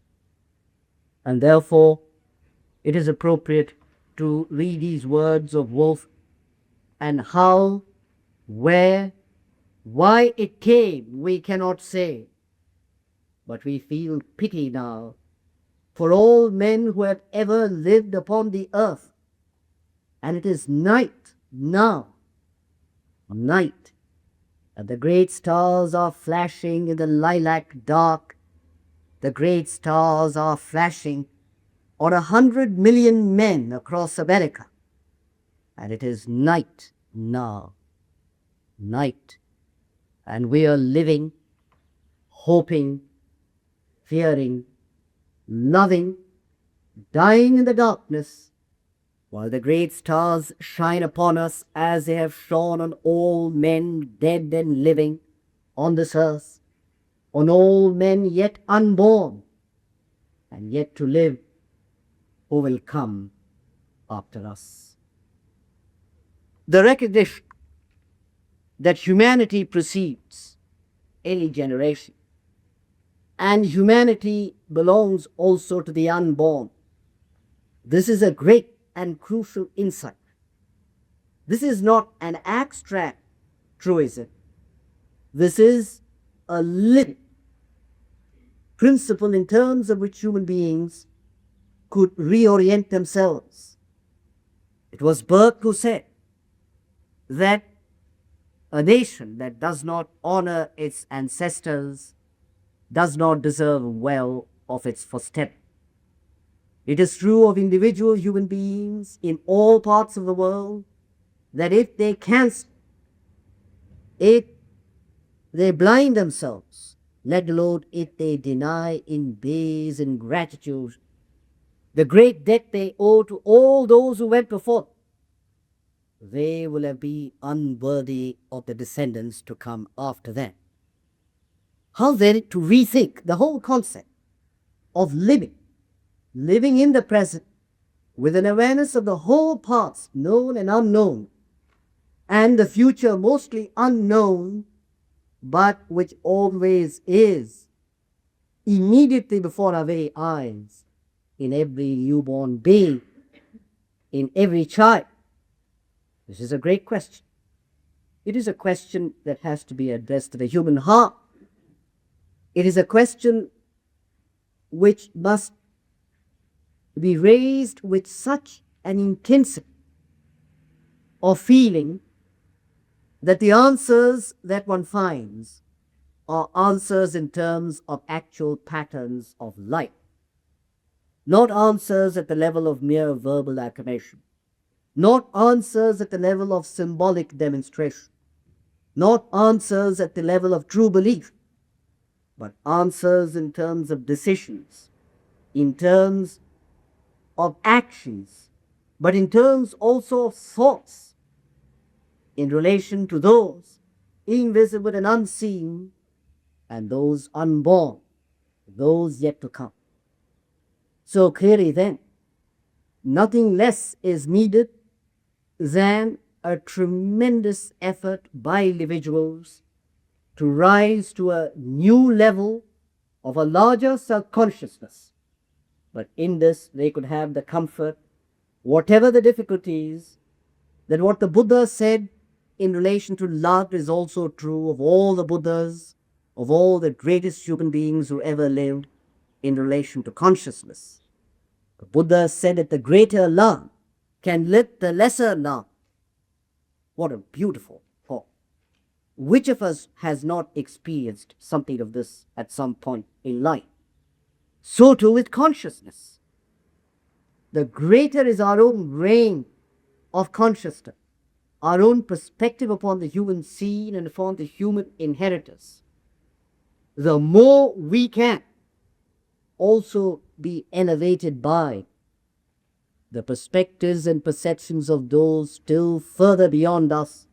B: And therefore, it is appropriate to read these words of Wolfe, and how, where, why it came, we cannot say. But we feel pity now for all men who have ever lived upon the earth. And it is night now, night, and the great stars are flashing in the lilac dark. The great stars are flashing on 100 million men across America. And it is night now, night, and we are living, hoping, fearing, loving, dying in the darkness, while the great stars shine upon us as they have shone on all men dead and living on this earth, on all men yet unborn and yet to live, who will come after us. The recognition that humanity precedes any generation, and humanity belongs also to the unborn. This is a great and crucial insight. This is not an abstract truism. This is a living principle in terms of which human beings could reorient themselves. It was Burke who said that a nation that does not honor its ancestors does not deserve well of its fosterer. It is true of individual human beings in all parts of the world that if they cancel, if they blind themselves, let alone if they deny in base ingratitude the great debt they owe to all those who went before, they will be unworthy of the descendants to come after them. How then to rethink the whole concept of living in the present with an awareness of the whole past, known and unknown, and the future mostly unknown, but which always is immediately before our very eyes, in every newborn babe, in every child. This is a great question. It is a question that has to be addressed to the human heart. It is a question which must be raised with such an intensity of feeling that the answers that one finds are answers in terms of actual patterns of life, not answers at the level of mere verbal affirmation, not answers at the level of symbolic demonstration, not answers at the level of true belief, but answers in terms of decisions, in terms of actions, but in terms also of thoughts, in relation to those invisible and unseen, and those unborn, those yet to come. So clearly then, nothing less is needed than a tremendous effort by individuals to rise to a new level of a larger self-consciousness. But in this, they could have the comfort, whatever the difficulties, that what the Buddha said in relation to love is also true of all the Buddhas, of all the greatest human beings who ever lived in relation to consciousness. The Buddha said that the greater love can lift the lesser love. What a beautiful thought. Which of us has not experienced something of this at some point in life? So too with consciousness. The greater is our own range of consciousness, our own perspective upon the human scene and upon the human inheritance, the more we can also be elevated by the perspectives and perceptions of those still further beyond us,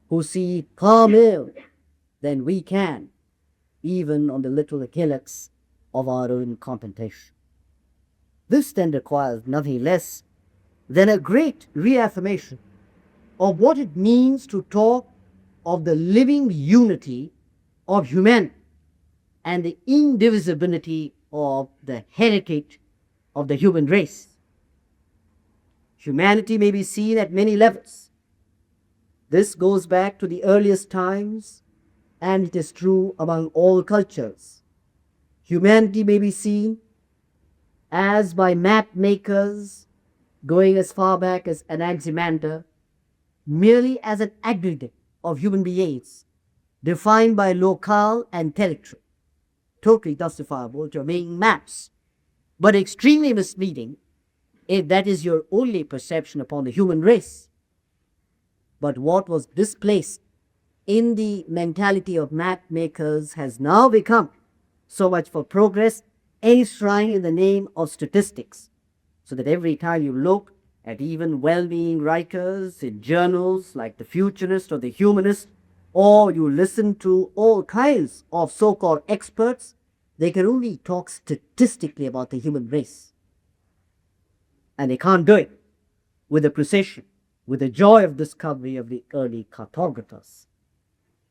B: who see far more than we can, even on the little hillocks of our own contemplation. This then requires nothing less than a great reaffirmation of what it means to talk of the living unity of humanity and the indivisibility of the heritage of the human race. Humanity may be seen at many levels. This goes back to the earliest times, and it is true among all cultures. Humanity may be seen as by map makers going as far back as Anaximander, merely as an aggregate of human beings defined by locale and territory, totally justifiable to make maps, but extremely misleading if that is your only perception upon the human race. But what was displaced in the mentality of map makers has now become, so much for progress, enshrined in the name of statistics, so that every time you look at even well-meaning writers in journals like the Futurist or the Humanist, or you listen to all kinds of so-called experts, they can only talk statistically about the human race. And they can't do it with the precision, with the joy of discovery of the early cartographers.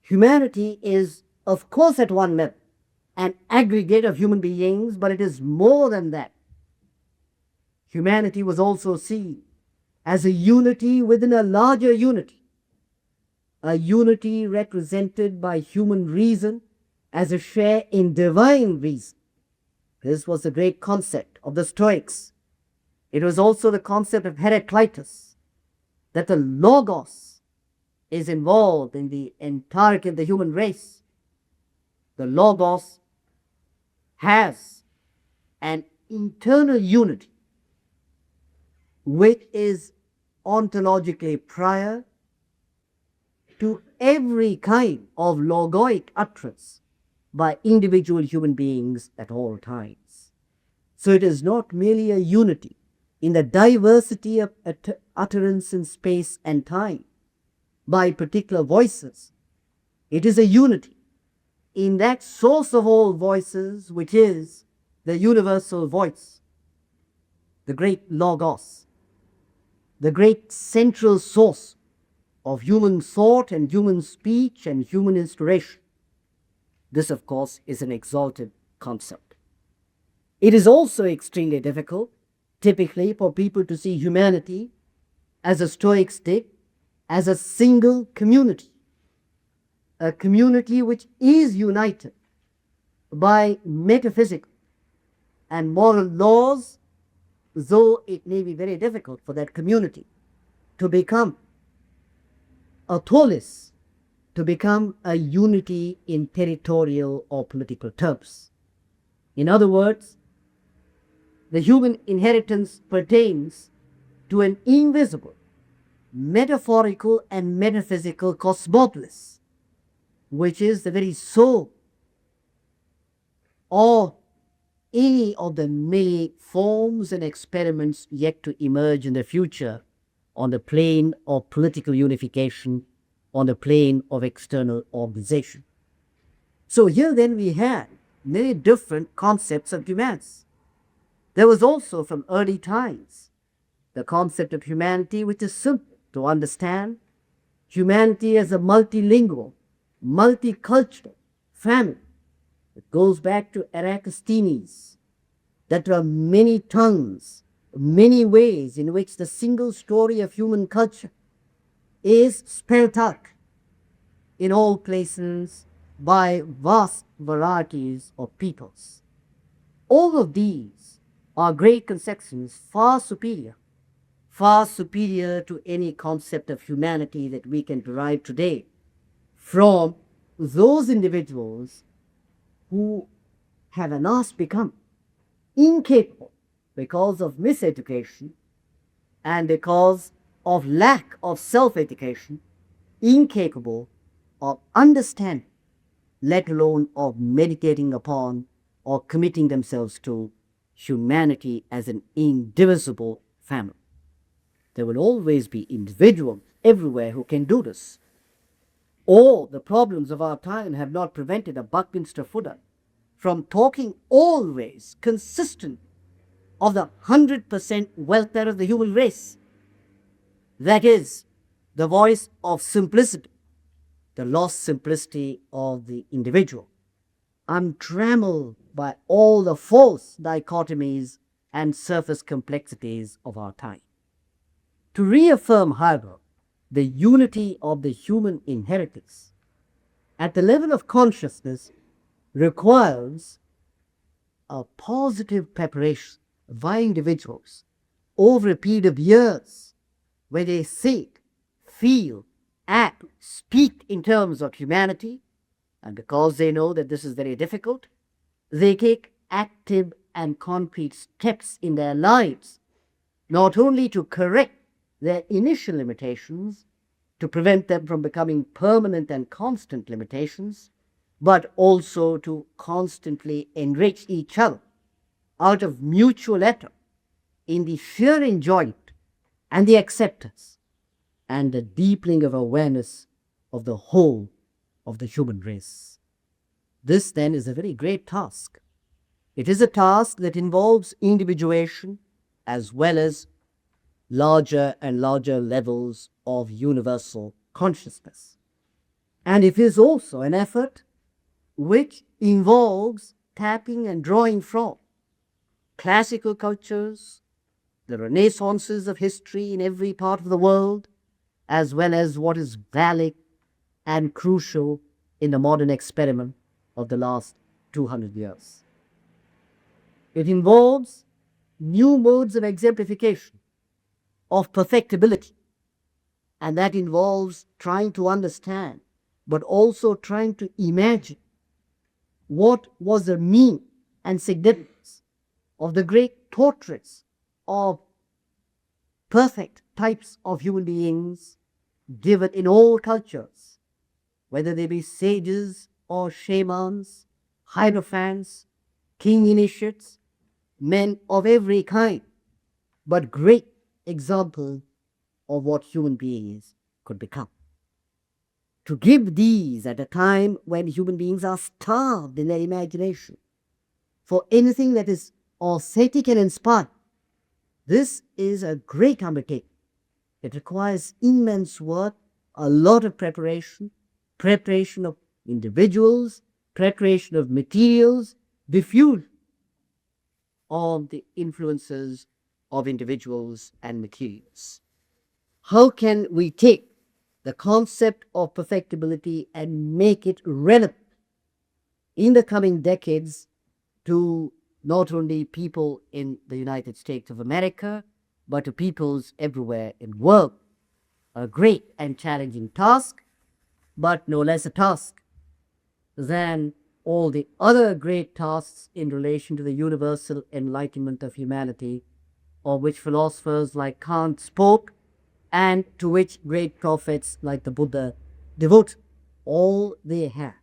B: Humanity is, of course, at one level, an aggregate of human beings, but it is more than that. Humanity was also seen as a unity within a larger unity, a unity represented by human reason as a share in divine reason. This was the great concept of the Stoics. It was also the concept of Heraclitus, that the Logos is involved in the entirety of the human race. The Logos has an internal unity which is ontologically prior to every kind of logoic utterance by individual human beings at all times. So it is not merely a unity in the diversity of utterance in space and time by particular voices. It is a unity in that source of all voices, which is the universal voice, the great logos, the great central source of human thought and human speech and human inspiration. This, of course, is an exalted concept. It is also extremely difficult, typically, for people to see humanity, as a Stoics did, as a single community, a community which is united by metaphysical and moral laws, though it may be very difficult for that community to become a polis, to become a unity in territorial or political terms. In other words, the human inheritance pertains to an invisible, metaphorical and metaphysical cosmopolis, which is the very soul of any of the many forms and experiments yet to emerge in the future on the plane of political unification, on the plane of external organization. So here then we had many different concepts of humanity. There was also from early times the concept of humanity, which is simple to understand, humanity as a multilingual, multicultural family. It goes back to Eratosthenes, that there are many tongues, many ways in which the single story of human culture is spelt out in all places by vast varieties of peoples. All of these are great conceptions, far superior to any concept of humanity that we can derive today from those individuals who have at last become incapable, because of miseducation and because of lack of self-education, incapable of understanding, let alone of meditating upon or committing themselves to humanity as an indivisible family. There will always be individuals everywhere who can do this. All the problems of our time have not prevented a Buckminster Fuller from talking always consistently of the 100% welfare of the human race. That is the voice of simplicity, the lost simplicity of the individual, untrammeled by all the false dichotomies and surface complexities of our time. To reaffirm, however, the unity of the human inheritance at the level of consciousness requires a positive preparation by individuals over a period of years, where they think, feel, act, speak in terms of humanity, and because they know that this is very difficult, they take active and concrete steps in their lives, not only to correct their initial limitations, to prevent them from becoming permanent and constant limitations, but also to constantly enrich each other out of mutual effort in the sheer enjoyment and the acceptance and the deepening of awareness of the whole of the human race. This then is a very great task. It is a task that involves individuation as well as larger and larger levels of universal consciousness. And it is also an effort which involves tapping and drawing from classical cultures, the renaissances of history in every part of the world, as well as what is valid and crucial in the modern experiment of the last 200 years. It involves new modes of exemplification, of perfectibility, and that involves trying to understand, but also trying to imagine what was the meaning and significance of the great portraits of perfect types of human beings given in all cultures, whether they be sages or shamans, hierophants, king initiates, men of every kind, but great example of what human beings could become. To give these at a time when human beings are starved in their imagination for anything that is authentic and inspired, this is a great undertaking. It requires immense work, a lot of preparation of individuals, preparation of materials, diffusion of the influences of individuals and materials. How can we take the concept of perfectibility and make it relevant in the coming decades to not only people in the United States of America, but to peoples everywhere in the world? A great and challenging task, but no less a task than all the other great tasks in relation to the universal enlightenment of humanity, of which philosophers like Kant spoke, and to which great prophets like the Buddha devote all they have.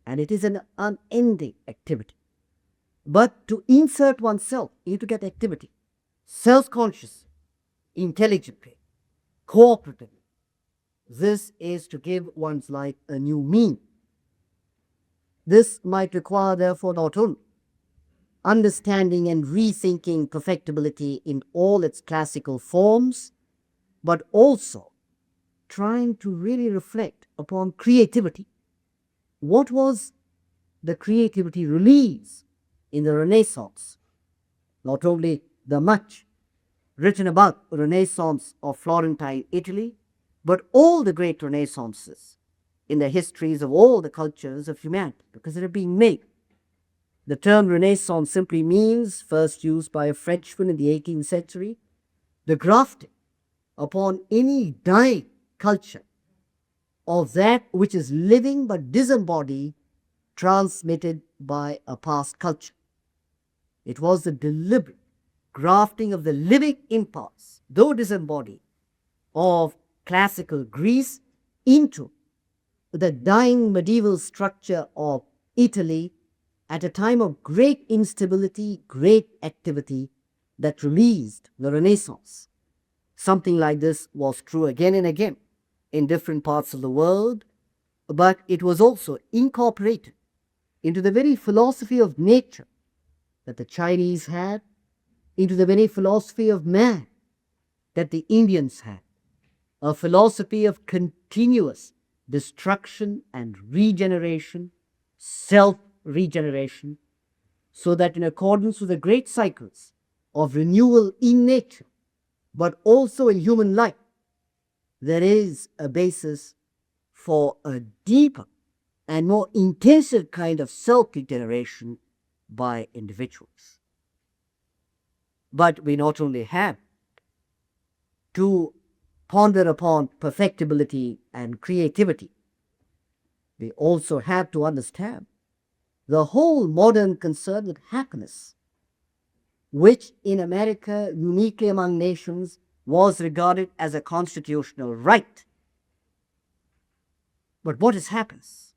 B: And it is an unending activity. But to insert oneself into that activity, self-conscious, intelligently, cooperatively, this is to give one's life a new meaning. This might require, therefore, not only understanding and rethinking perfectibility in all its classical forms, but also trying to really reflect upon creativity. What was the creativity release in the Renaissance? Not only the much written about Renaissance of Florentine Italy, but all the great Renaissances in the histories of all the cultures of humanity, because they are being made. The term Renaissance simply means, first used by a Frenchman in the 18th century, the grafting upon any dying culture of that which is living but disembodied, transmitted by a past culture. It was the deliberate grafting of the living impulse, though disembodied, of classical Greece into the dying medieval structure of Italy at a time of great instability, great activity, that released the Renaissance. Something like this was true again and again in different parts of the world, but it was also incorporated into the very philosophy of nature that the Chinese had, into the very philosophy of man that the Indians had, a philosophy of continuous destruction and regeneration, self-regeneration, so that in accordance with the great cycles of renewal in nature, but also in human life, there is a basis for a deeper and more intensive kind of self-regeneration by individuals. But we not only have to ponder upon perfectibility and creativity, we also have to understand the whole modern concern with happiness, which in America, uniquely among nations, was regarded as a constitutional right. But what is happiness?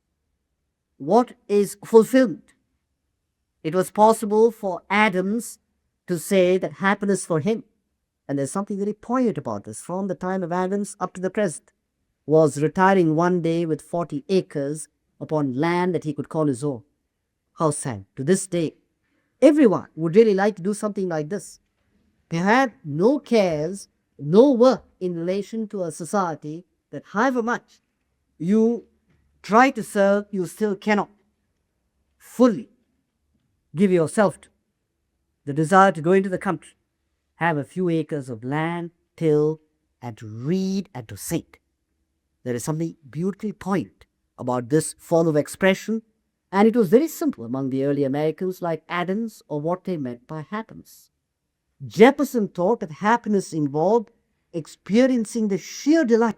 B: What is fulfillment? It was possible for Adams to say that happiness for him, and there's something very poignant about this, from the time of Adams up to the present, was retiring one day with 40 acres upon land that he could call his own. How sad. To this day, everyone would really like to do something like this. They had no cares, no work in relation to a society that however much you try to serve, you still cannot fully give yourself to. The desire to go into the country, have a few acres of land, till, and to read and to think. There is something beautifully poignant about this form of expression, and it was very simple among the early Americans like Adams or what they meant by happiness. Jefferson thought that happiness involved experiencing the sheer delight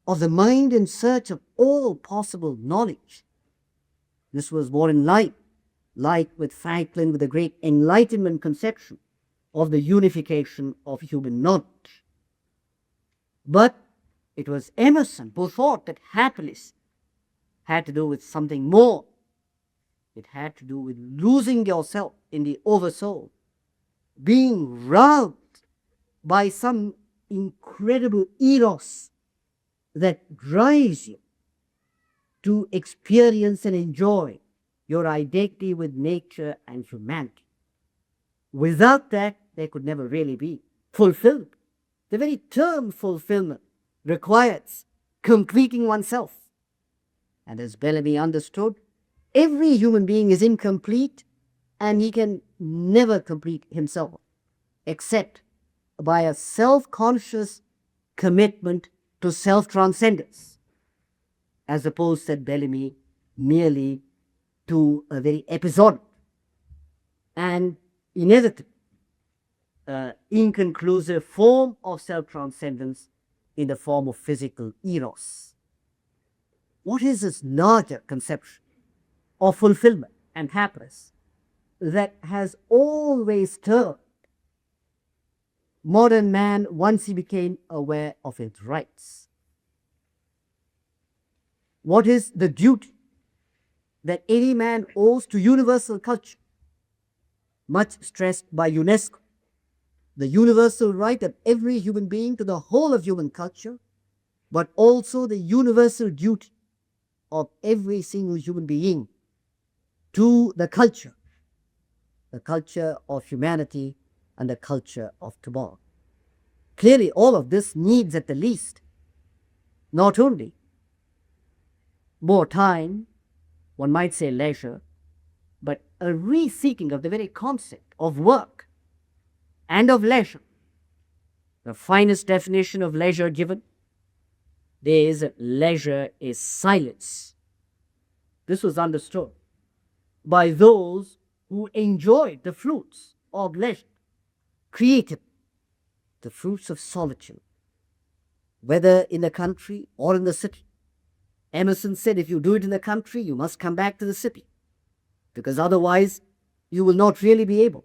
B: of the mind in search of all possible knowledge. This was more in line, like with Franklin, with the great Enlightenment conception of the unification of human knowledge. But it was Emerson who thought that happiness had to do with something more. It had to do with losing yourself in the oversoul, being roused by some incredible eros that drives you to experience and enjoy your identity with nature and humanity. Without that, there could never really be fulfillment. The very term fulfillment requires completing oneself. And as Bellamy understood, every human being is incomplete and he can never complete himself except by a self-conscious commitment to self-transcendence, as opposed, said Bellamy, merely to a very episodic and inevitable, inconclusive form of self-transcendence in the form of physical eros. What is this larger conception of fulfillment and happiness that has always stirred modern man once he became aware of his rights? What is the duty that any man owes to universal culture, much stressed by UNESCO? The universal right of every human being to the whole of human culture, but also the universal duty of every single human being to the culture of humanity and the culture of tomorrow. Clearly, all of this needs at the least not only more time, one might say leisure, but a rethinking of the very concept of work and of leisure. The finest definition of leisure given is leisure is silence. This was understood by those who enjoyed the fruits of leisure, creative, the fruits of solitude, whether in the country or in the city. Emerson said, if you do it in the country, you must come back to the city, because otherwise you will not really be able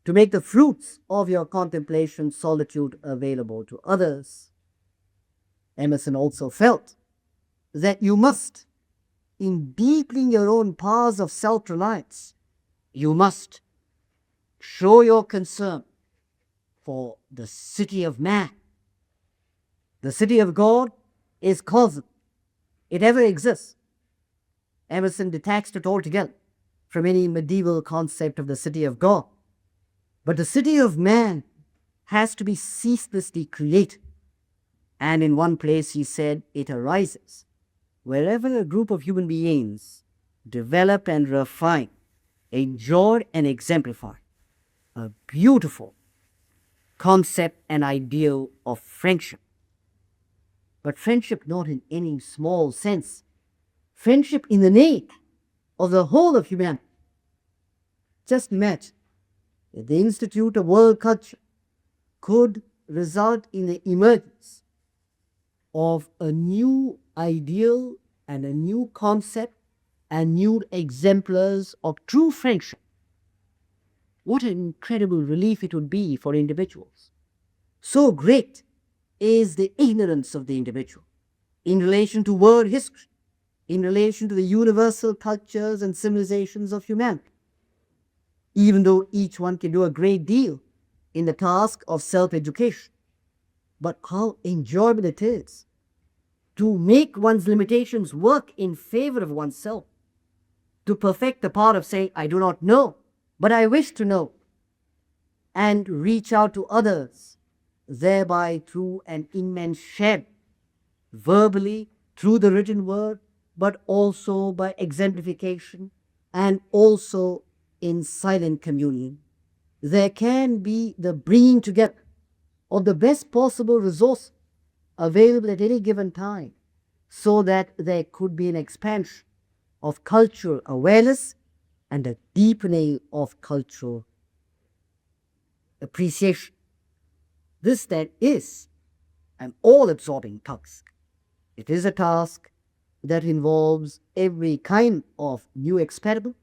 B: to make the fruits of your contemplation, solitude, available to others. Emerson also felt that you must, in deepening your own powers of self-reliance, you must show your concern for the city of man. The city of God is cosmic. It ever exists. Emerson detached it altogether from any medieval concept of the city of God. But the city of man has to be ceaselessly created. And in one place he said, it arises wherever a group of human beings develop and refine, enjoy and exemplify a beautiful concept and ideal of friendship. But friendship not in any small sense. Friendship in the nature of the whole of humanity. Just imagine that the Institute of World Culture could result in the emergence of a new ideal and a new concept and new exemplars of true friendship. What an incredible relief it would be for individuals. So great is the ignorance of the individual in relation to world history, in relation to the universal cultures and civilizations of humanity. Even though each one can do a great deal in the task of self-education, but how enjoyable it is to make one's limitations work in favor of oneself, to perfect the part of saying, I do not know, but I wish to know, and reach out to others, thereby through an immense shed, verbally, through the written word, but also by exemplification, and also in silent communion. There can be the bringing together of the best possible resource available at any given time, so that there could be an expansion of cultural awareness and a deepening of cultural appreciation. This then is an all-absorbing task. It is a task that involves every kind of new experiment.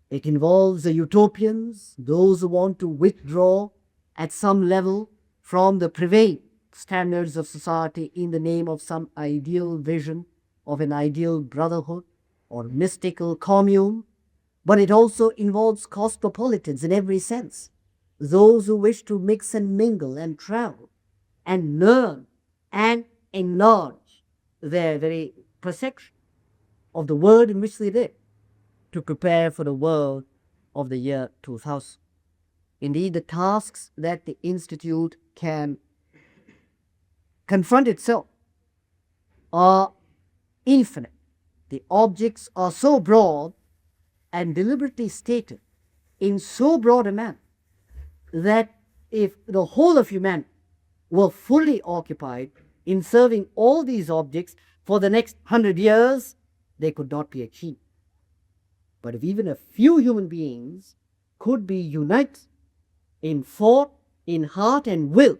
B: It involves the utopians, those who want to withdraw at some level from the prevailing standards of society in the name of some ideal vision of an ideal brotherhood or mystical commune, but it also involves cosmopolitans in every sense, those who wish to mix and mingle and travel and learn and enlarge their very perception of the world in which they live to prepare for the world of the year 2000. Indeed, the tasks that the Institute can confront itself are infinite. The objects are so broad and deliberately stated in so broad a manner that if the whole of humanity were fully occupied in serving all these objects for the next 100 years, they could not be achieved. But if even a few human beings could be united in thought, in heart and will,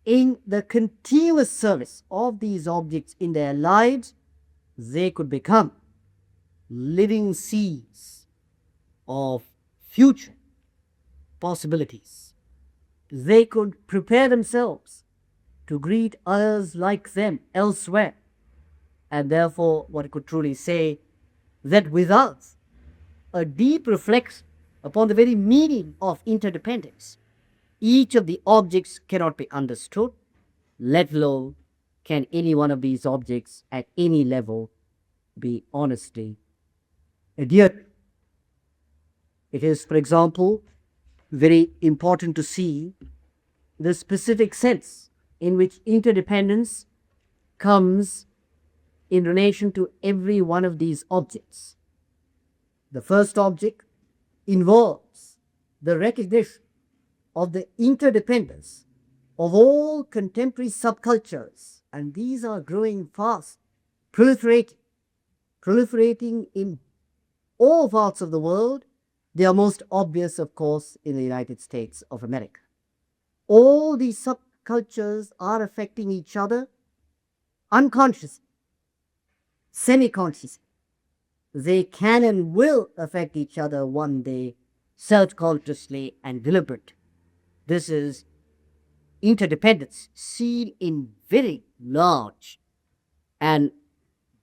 B: in the continuous service of these objects in their lives, they could become living seeds of future possibilities. They could prepare themselves to greet others like them elsewhere. And therefore, one could truly say that without a deep reflection upon the very meaning of interdependence, each of the objects cannot be understood, let alone can any one of these objects at any level be honestly adhered. It is, for example, very important to see the specific sense in which interdependence comes in relation to every one of these objects. The first object involves the recognition of the interdependence of all contemporary subcultures, and these are growing fast, proliferating in all parts of the world. They are most obvious, of course, in the United States of America. All these subcultures are affecting each other unconsciously, semi-consciously. They can and will affect each other one day, self-consciously and deliberately. This is interdependence seen in very large and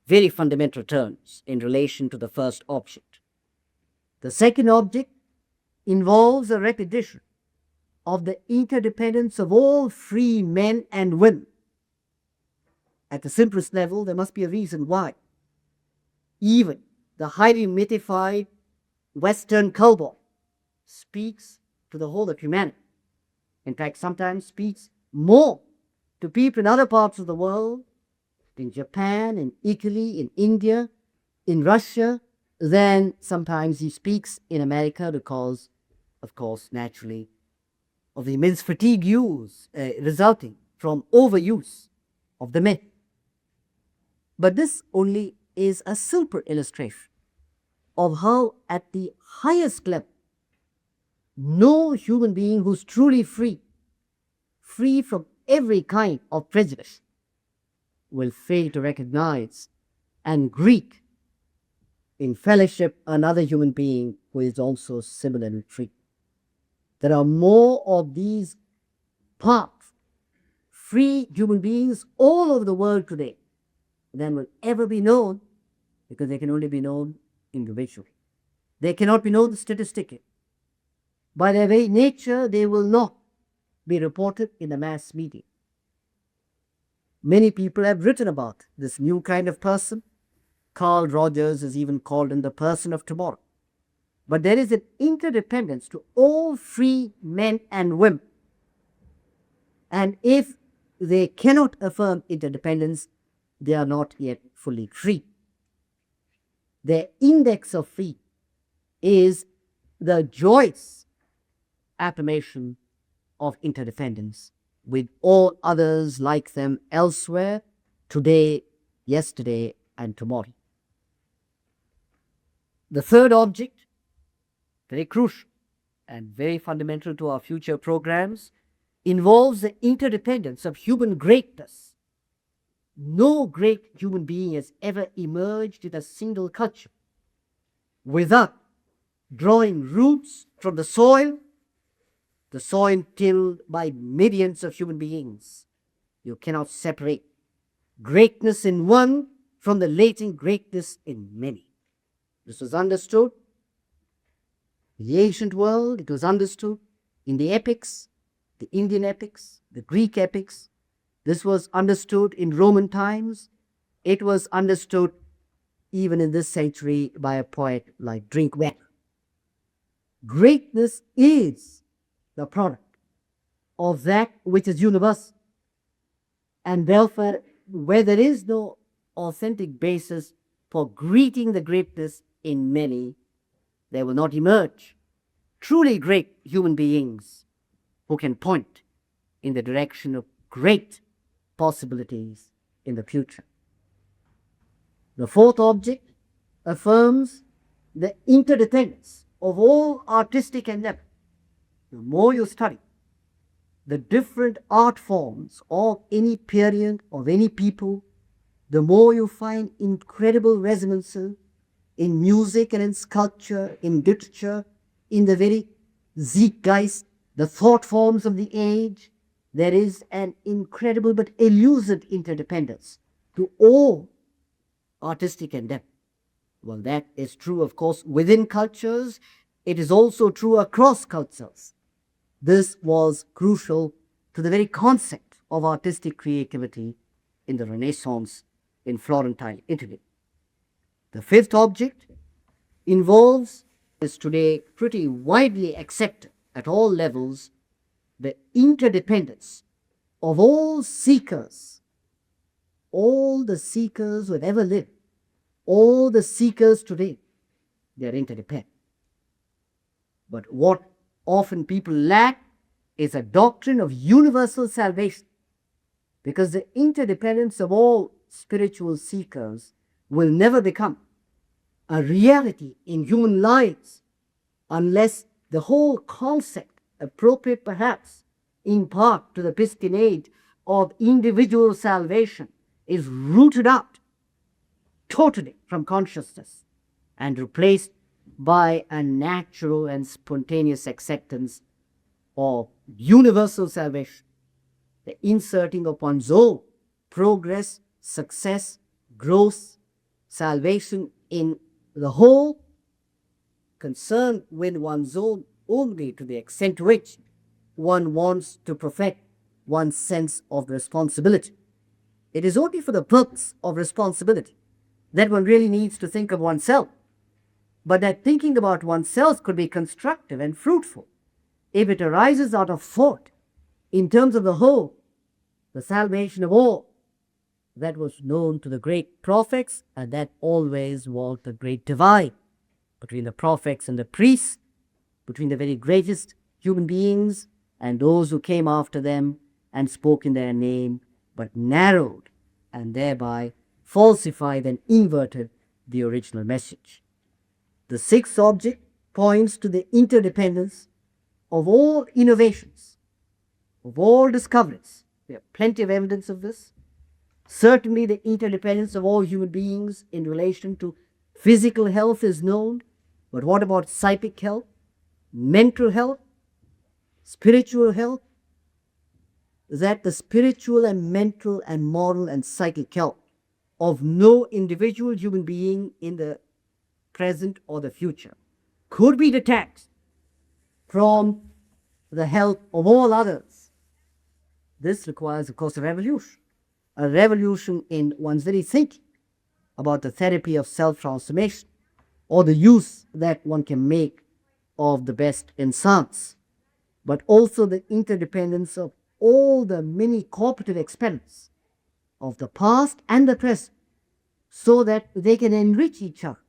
B: very fundamental terms in relation to the first object. The second object involves a recognition of the interdependence of all free men and women. At the simplest level, there must be a reason why even the highly mythified Western cowboy speaks to the whole of humanity. In fact, sometimes speaks more to people in other parts of the world, in Japan, in Italy, in India, in Russia, than sometimes he speaks in America because, of course, naturally, of the immense fatigue resulting from overuse of the myth. But this only is a simple illustration of how at the highest level, no human being who's truly free from every kind of prejudice, will fail to recognize and greet in fellowship another human being who is also similarly free. There are more of these parts, free human beings all over the world today than will ever be known, because they can only be known individually. They cannot be known statistically. By their very nature, they will not be reported in the mass media. Many people have written about this new kind of person. Carl Rogers is even called him the person of tomorrow. But there is an interdependence to all free men and women. And if they cannot affirm interdependence, they are not yet fully free. Their index of free is the joyous affirmation of interdependence with all others like them elsewhere, today, yesterday, and tomorrow. The third object, very crucial and very fundamental to our future programs, involves the interdependence of human greatness. No great human being has ever emerged in a single culture without drawing roots from the soil the soil tilled by millions of human beings. You cannot separate greatness in one from the latent greatness in many. This was understood in the ancient world, it was understood in the epics, the Indian epics, the Greek epics. This was understood in Roman times. It was understood even in this century by a poet like Drinkwater. Greatness is the product of that which is universal. And therefore, where there is no authentic basis for greeting the greatness in many, there will not emerge truly great human beings who can point in the direction of great possibilities in the future. The fourth object affirms the interdependence of all artistic endeavor. The more you study the different art forms of any period, of any people, the more you find incredible resonances in music and in sculpture, in literature, in the very zeitgeist, the thought forms of the age. There is an incredible but elusive interdependence to all artistic endeavor. Well, that is true, of course, within cultures. It is also true across cultures. This was crucial to the very concept of artistic creativity in the Renaissance in Florentine Italy. The fifth object involves, is today pretty widely accepted at all levels, the interdependence of all seekers, all the seekers who have ever lived, all the seekers today, they are interdependent. But what often people lack is a doctrine of universal salvation, because the interdependence of all spiritual seekers will never become a reality in human lives unless the whole concept, appropriate perhaps in part to the pistinage of individual salvation, is rooted out totally from consciousness and replaced by a natural and spontaneous acceptance of universal salvation, the inserting of one's own progress, success, growth, salvation in the whole, concerned with one's own only to the extent to which one wants to perfect one's sense of responsibility. It is only for the purpose of responsibility that one really needs to think of oneself, but that thinking about oneself could be constructive and fruitful if it arises out of thought in terms of the whole, the salvation of all. That was known to the great prophets, and that always was the great divide between the prophets and the priests, between the very greatest human beings and those who came after them and spoke in their name, but narrowed and thereby falsified and inverted the original message. The sixth object points to the interdependence of all innovations, of all discoveries. We have plenty of evidence of this. Certainly the interdependence of all human beings in relation to physical health is known, but what about psychic health, mental health, spiritual health? That the spiritual and mental and moral and psychic health of no individual human being in the present or the future could be detached from the health of all others. This requires, of course, a revolution in one's very thinking about the therapy of self-transformation, or the use that one can make of the best in science, but also the interdependence of all the many cooperative experiments of the past and the present, so that they can enrich each other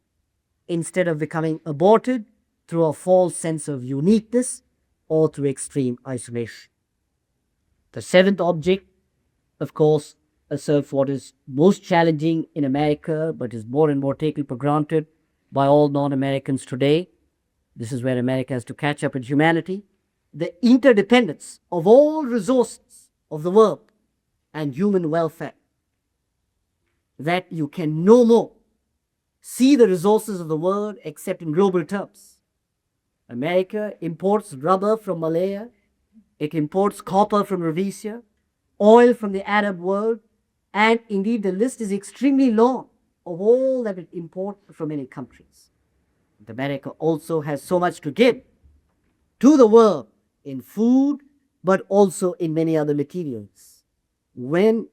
B: instead of becoming aborted through a false sense of uniqueness or through extreme isolation. The seventh object, of course, asserts what is most challenging in America, but is more and more taken for granted by all non-Americans today. This is where America has to catch up with humanity. The interdependence of all resources of the world and human welfare. That you can no more see the resources of the world except in global terms. America imports rubber from Malaya It imports copper from Rhodesia, oil from the Arab world, and indeed the list is extremely long of all that it imports from many countries. America also has so much to give to the world in food, but also in many other materials. When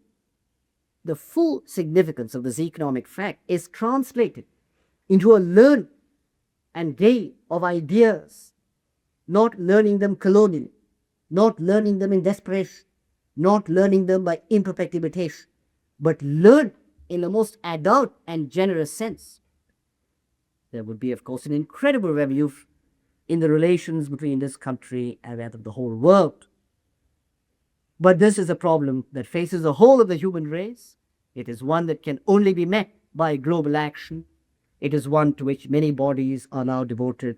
B: the full significance of this economic fact is translated into a learn and gain of ideas, not learning them colonially, not learning them in desperation, not learning them by imperfect imitation, but learn in the most adult and generous sense, there would be, of course, an incredible revenue in the relations between this country and that of the whole world. But this is a problem that faces the whole of the human race. It is one that can only be met by global action. It is one to which many bodies are now devoted,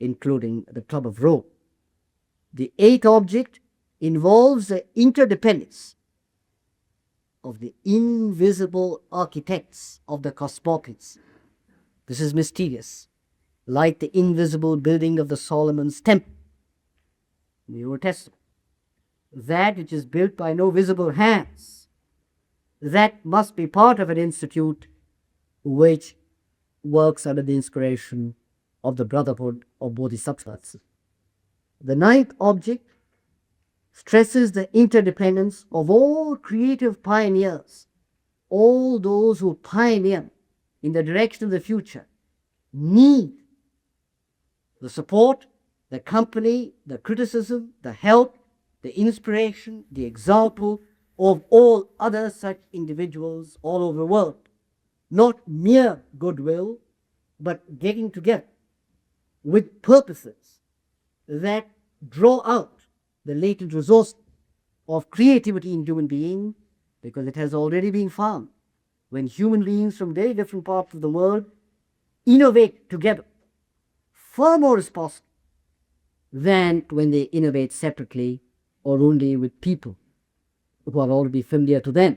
B: including the Club of Rome. The eighth object involves the interdependence of the invisible architects of the cosmopolaes. This is mysterious, like the invisible building of the Solomon's Temple in the Old Testament. That which is built by no visible hands, that must be part of an institute which works under the inspiration of the brotherhood of Bodhisattvas. The ninth object stresses the interdependence of all creative pioneers. All those who pioneer in the direction of the future need the support, the company, the criticism, the help, the inspiration, the example of all other such individuals all over the world. Not mere goodwill, but getting together with purposes that draw out the latent resource of creativity in human beings, because it has already been found when human beings from very different parts of the world innovate together, far more is possible than when they innovate separately or only with people who are already familiar to them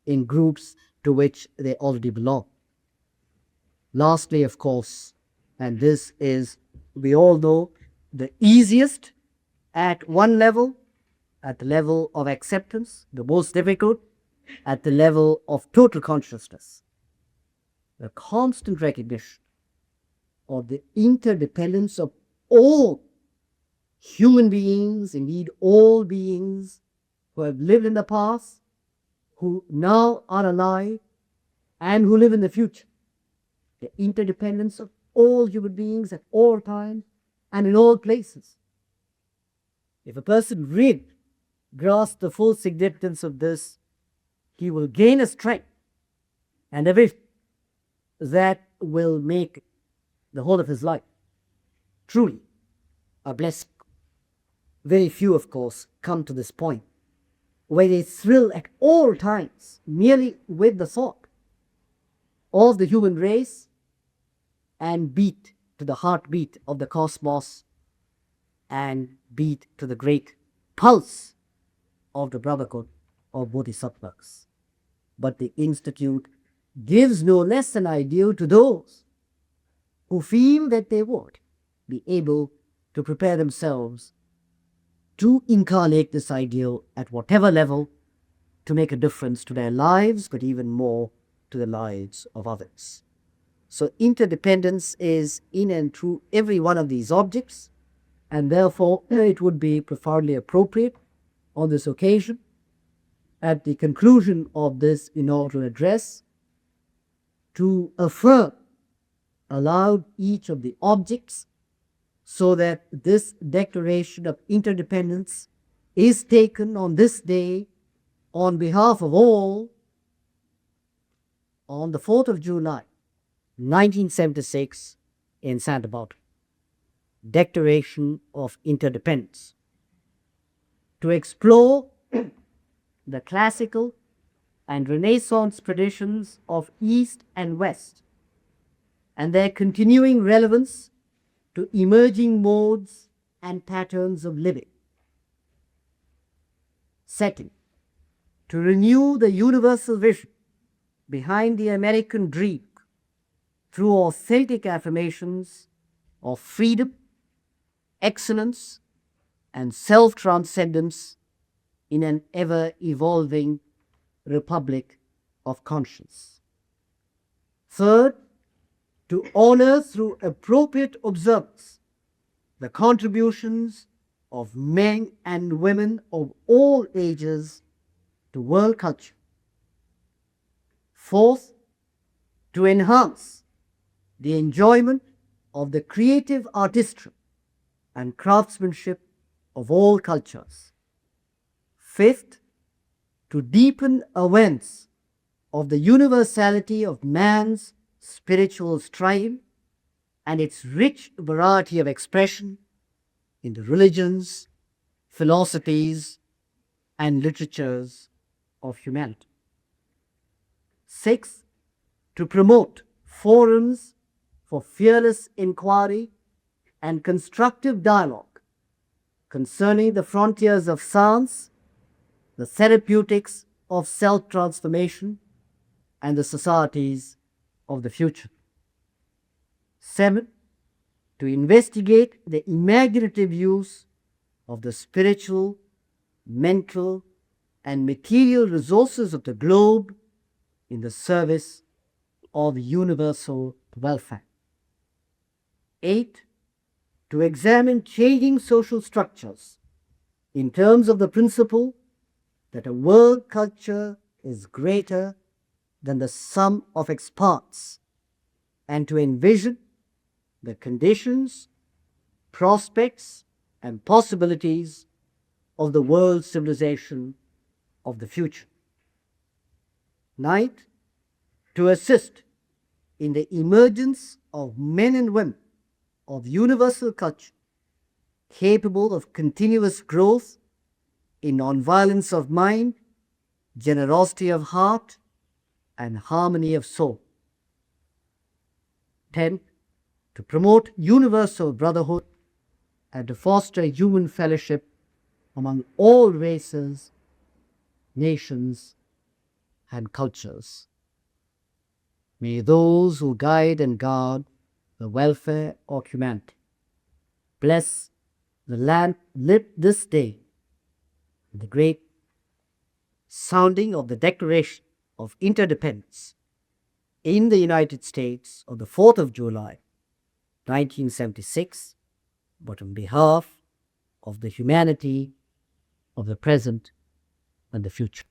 B: in groups to which they already belong. Lastly, of course, and this is, we all know, the easiest at one level, at the level of acceptance, the most difficult at the level of total consciousness, the constant recognition of the interdependence of all human beings, indeed all beings who have lived in the past, who now are alive, and who live in the future. The interdependence of all human beings at all times and in all places. If a person really grasps the full significance of this, he will gain a strength and a vision that will make the whole of his life truly a blessing. Very few, of course, come to this point where they thrill at all times merely with the thought of the human race and beat to the heartbeat of the cosmos and beat to the great pulse of the brotherhood of Bodhisattvas. But the Institute gives no less an ideal to those who feel that they would be able to prepare themselves to incarnate this ideal at whatever level, to make a difference to their lives, but even more to the lives of others. So interdependence is in and through every one of these objects, and therefore it would be profoundly appropriate on this occasion, at the conclusion of this inaugural address, to affirm aloud each of the objects, so that this declaration of interdependence is taken on this day on behalf of all on the 4th of July, 1976 in Santa Barbara. Declaration of Interdependence. To explore the classical and Renaissance traditions of East and West and their continuing relevance to emerging modes and patterns of living. Second, to renew the universal vision behind the American dream through authentic affirmations of freedom, excellence, and self-transcendence in an ever-evolving republic of conscience. Third, to honor through appropriate observance the contributions of men and women of all ages to world culture. Fourth, to enhance the enjoyment of the creative artistry and craftsmanship of all cultures. Fifth, to deepen awareness of the universality of man's spiritual striving and its rich variety of expression in the religions, philosophies, and literatures of humanity. Sixth, to promote forums for fearless inquiry and constructive dialogue concerning the frontiers of science, the therapeutics of self-transformation, and the societies of the future. Seven, to investigate the imaginative use of the spiritual, mental, and material resources of the globe in the service of universal welfare. Eight, to examine changing social structures in terms of the principle that a world culture is greater than the sum of its parts, and to envision the conditions, prospects, and possibilities of the world civilization of the future. Ninth, to assist in the emergence of men and women of universal culture capable of continuous growth in nonviolence of mind, generosity of heart, and harmony of soul. 10. To promote universal brotherhood and to foster human fellowship among all races, nations, and cultures. May those who guide and guard the welfare of humanity bless the land lit this day in the great sounding of the Declaration of Interdependence in the United States on the 4th of July, 1976, but on behalf of the humanity of the present and the future.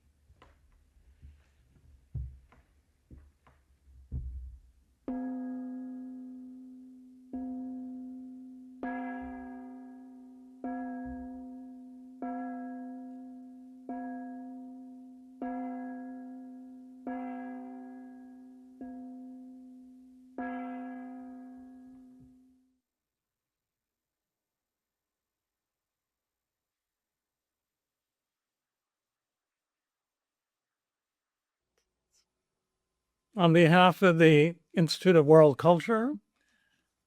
A: On behalf of the Institute of World Culture,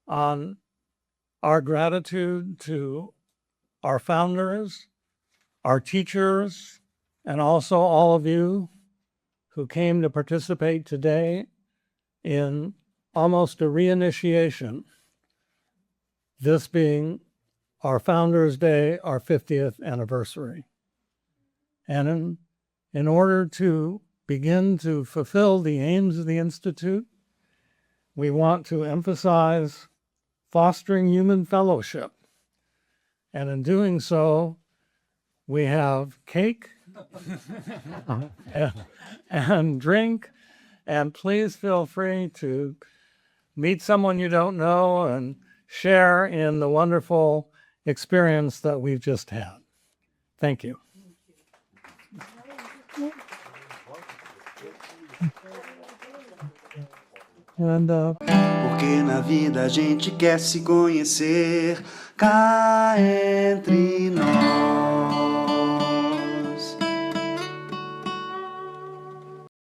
A: on our gratitude to our founders, our teachers, and also all of you who came to participate today in almost a reinitiation, this being our Founders' Day, our 50th anniversary. And in order to begin to fulfill the aims of the Institute, we want to emphasize fostering human fellowship. And in doing so, we have cake and drink, and please feel free to meet someone you don't know and share in the wonderful experience that we've just had. Thank you.
C: Porque na vida a gente quer se conhecer cá entre nós.